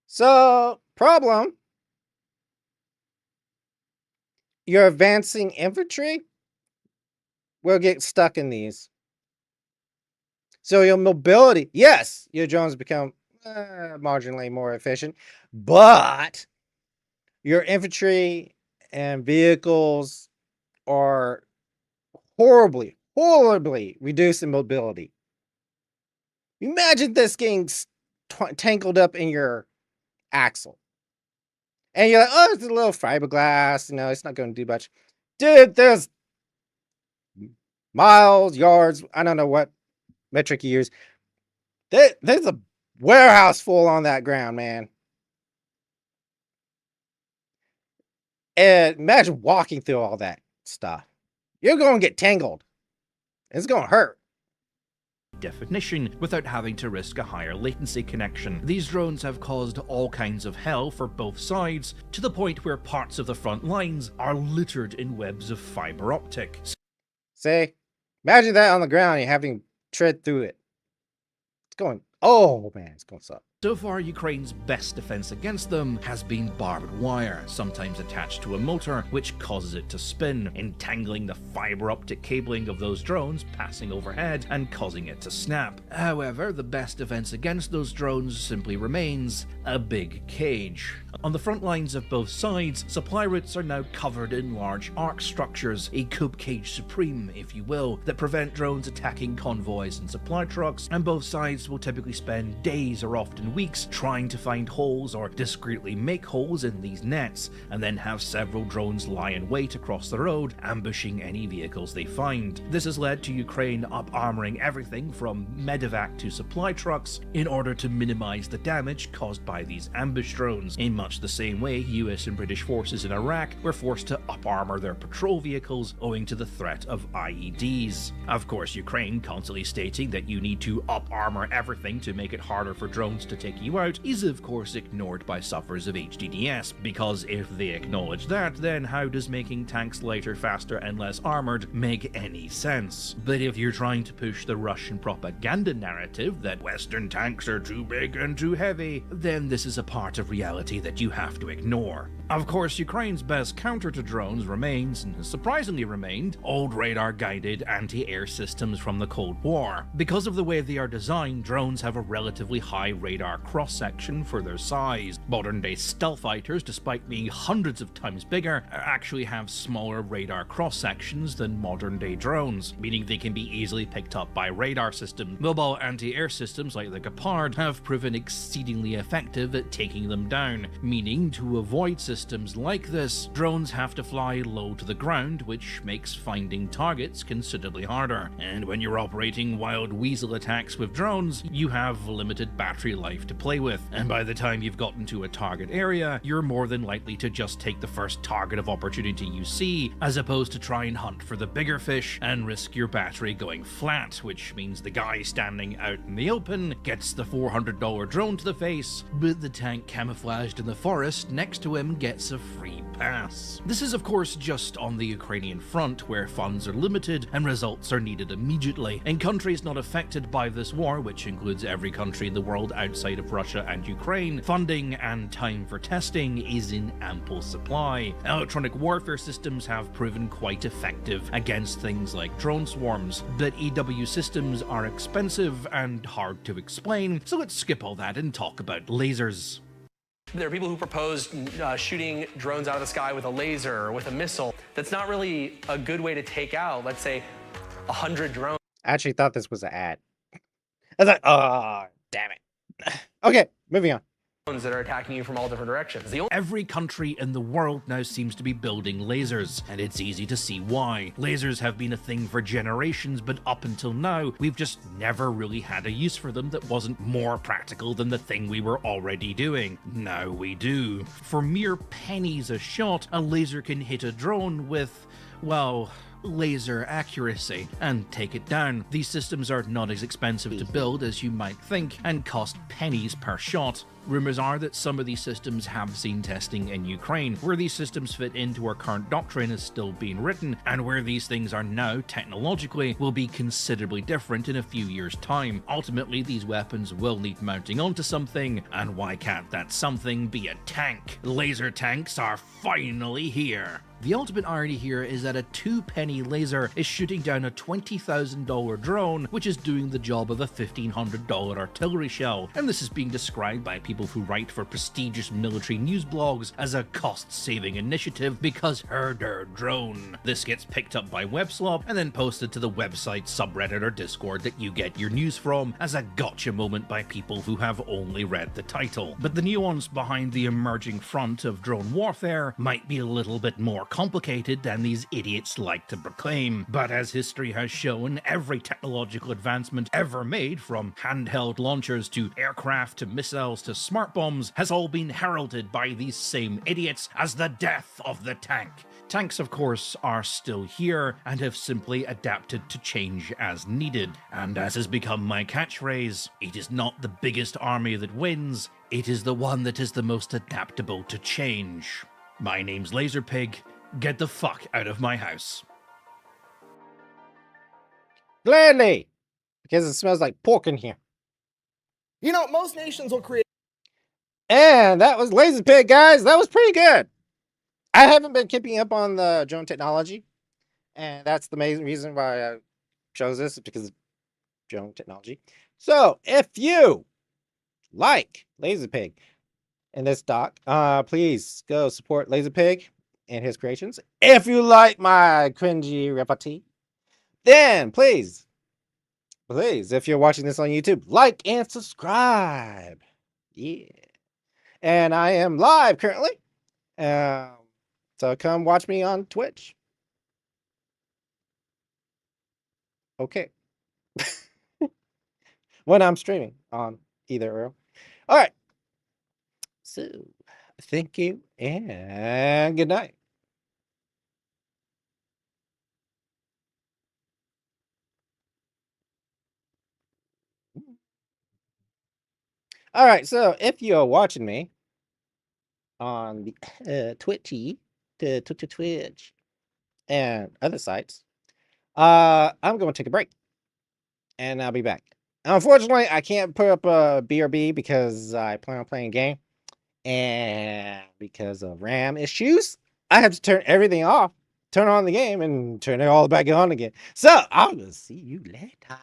So, problem. Your advancing infantry will get stuck in these. So your mobility, yes, your drones become marginally more efficient, but your infantry and vehicles are horribly reduced in mobility. Imagine this getting tangled up in your axle. And you're like, oh, it's a little fiberglass, it's not going to do much. Dude, there's miles, yards, I don't know what metric you use. There's a warehouse full on that ground, man. And imagine walking through all that stuff. You're going to get tangled. It's going to hurt. Definition without having to risk a higher latency connection. These drones have caused all kinds of hell for both sides, to the point where parts of the front lines are littered in webs of fiber optic. See? Imagine that on the ground, you're having to tread through it. It's going, oh man, it's going to suck. So far, Ukraine's best defense against them has been barbed wire, sometimes attached to a motor, which causes it to spin, entangling the fiber optic cabling of those drones passing overhead and causing it to snap. However, the best defense against those drones simply remains a big cage. On the front lines of both sides, supply routes are now covered in large arc structures, a Coop cage supreme, if you will, that prevent drones attacking convoys and supply trucks, and both sides will typically spend days or often weeks trying to find holes or discreetly make holes in these nets, and then have several drones lie in wait across the road, ambushing any vehicles they find. This has led to Ukraine up-armoring everything from medevac to supply trucks in order to minimize the damage caused by these ambush drones, in much the same way US and British forces in Iraq were forced to up-armor their patrol vehicles owing to the threat of IEDs. Of course, Ukraine constantly stating that you need to up-armor everything to make it harder for drones to take you out is of course ignored by sufferers of HDDS, because if they acknowledge that, then how does making tanks lighter, faster and less armored make any sense? But if you're trying to push the Russian propaganda narrative that Western tanks are too big and too heavy, then this is a part of reality that you have to ignore. Of course, Ukraine's best counter to drones remains, and has surprisingly remained, old radar-guided anti-air systems from the Cold War. Because of the way they are designed, drones have a relatively high radar cross-section for their size. Modern-day stealth fighters, despite being hundreds of times bigger, actually have smaller radar cross-sections than modern-day drones, meaning they can be easily picked up by radar systems. Mobile anti-air systems like the Gepard have proven exceedingly effective at taking them down, meaning to avoid systems like this, drones have to fly low to the ground, which makes finding targets considerably harder. And when you're operating wild weasel attacks with drones, you have limited battery life to play with, and by the time you've gotten to a target area, you're more than likely to just take the first target of opportunity you see, as opposed to try and hunt for the bigger fish and risk your battery going flat, which means the guy standing out in the open gets the $400 drone to the face, but the tank camouflaged in the forest next to him gets a free pass. This is of course just on the Ukrainian front, where funds are limited and results are needed immediately. In countries not affected by this war, which includes every country in the world outside of Russia and Ukraine, funding and time for testing is in ample supply. Electronic warfare systems have proven quite effective against things like drone swarms, but EW systems are expensive and hard to explain, so let's skip all that and talk about lasers. There are people who propose shooting drones out of the sky with a laser or with a missile. That's not really a good way to take out, let's say, 100 drones. I actually thought this was an ad. I was like, oh, damn it. Okay, moving on. That are attacking you from all different directions. Every country in the world now seems to be building lasers, and it's easy to see why. Lasers have been a thing for generations, but up until now, we've just never really had a use for them that wasn't more practical than the thing we were already doing. Now we do. For mere pennies a shot, a laser can hit a drone with, well, laser accuracy and take it down. These systems are not as expensive to build as you might think and cost pennies per shot. Rumors are that some of these systems have seen testing in Ukraine. Where these systems fit into our current doctrine is still being written, and where these things are now technologically will be considerably different in a few years' time. Ultimately, these weapons will need mounting onto something, and why can't that something be a tank? Laser tanks are finally here. The ultimate irony here is that a 2-penny laser is shooting down a $20,000 drone, which is doing the job of a $1,500 artillery shell, and this is being described by people who write for prestigious military news blogs as a cost-saving initiative because herder drone. This gets picked up by WebSlop and then posted to the website, subreddit, or Discord that you get your news from as a gotcha moment by people who have only read the title. But the nuance behind the emerging front of drone warfare might be a little bit more complicated than these idiots like to proclaim. But as history has shown, every technological advancement ever made, from handheld launchers to aircraft to missiles to smart bombs, has all been heralded by these same idiots as the death of the tank. Tanks, of course, are still here and have simply adapted to change as needed. And as has become my catchphrase, it is not the biggest army that wins, it is the one that is the most adaptable to change. My name's Laserpig. Get the fuck out of my house. Gladly, because it smells like pork in here. You know, most nations will create. And that was Laserpig, guys. That was pretty good. I haven't been keeping up on the drone technology, and that's the main reason why I chose this, because of drone technology. So, if you like Laserpig and this doc, please go support Laserpig and his creations. If you like my cringy repartee, then please, if you're watching this on YouTube, like and subscribe. Yeah. And I am live currently. So come watch me on Twitch. Okay. When I'm streaming on either or. All right. So, thank you and good night. All right, so if you're watching me on the Twitch and other sites, I'm going to take a break, and I'll be back. Unfortunately, I can't put up a BRB because I plan on playing a game, and because of RAM issues, I have to turn everything off, turn on the game, and turn it all back on again. So, I will see you later.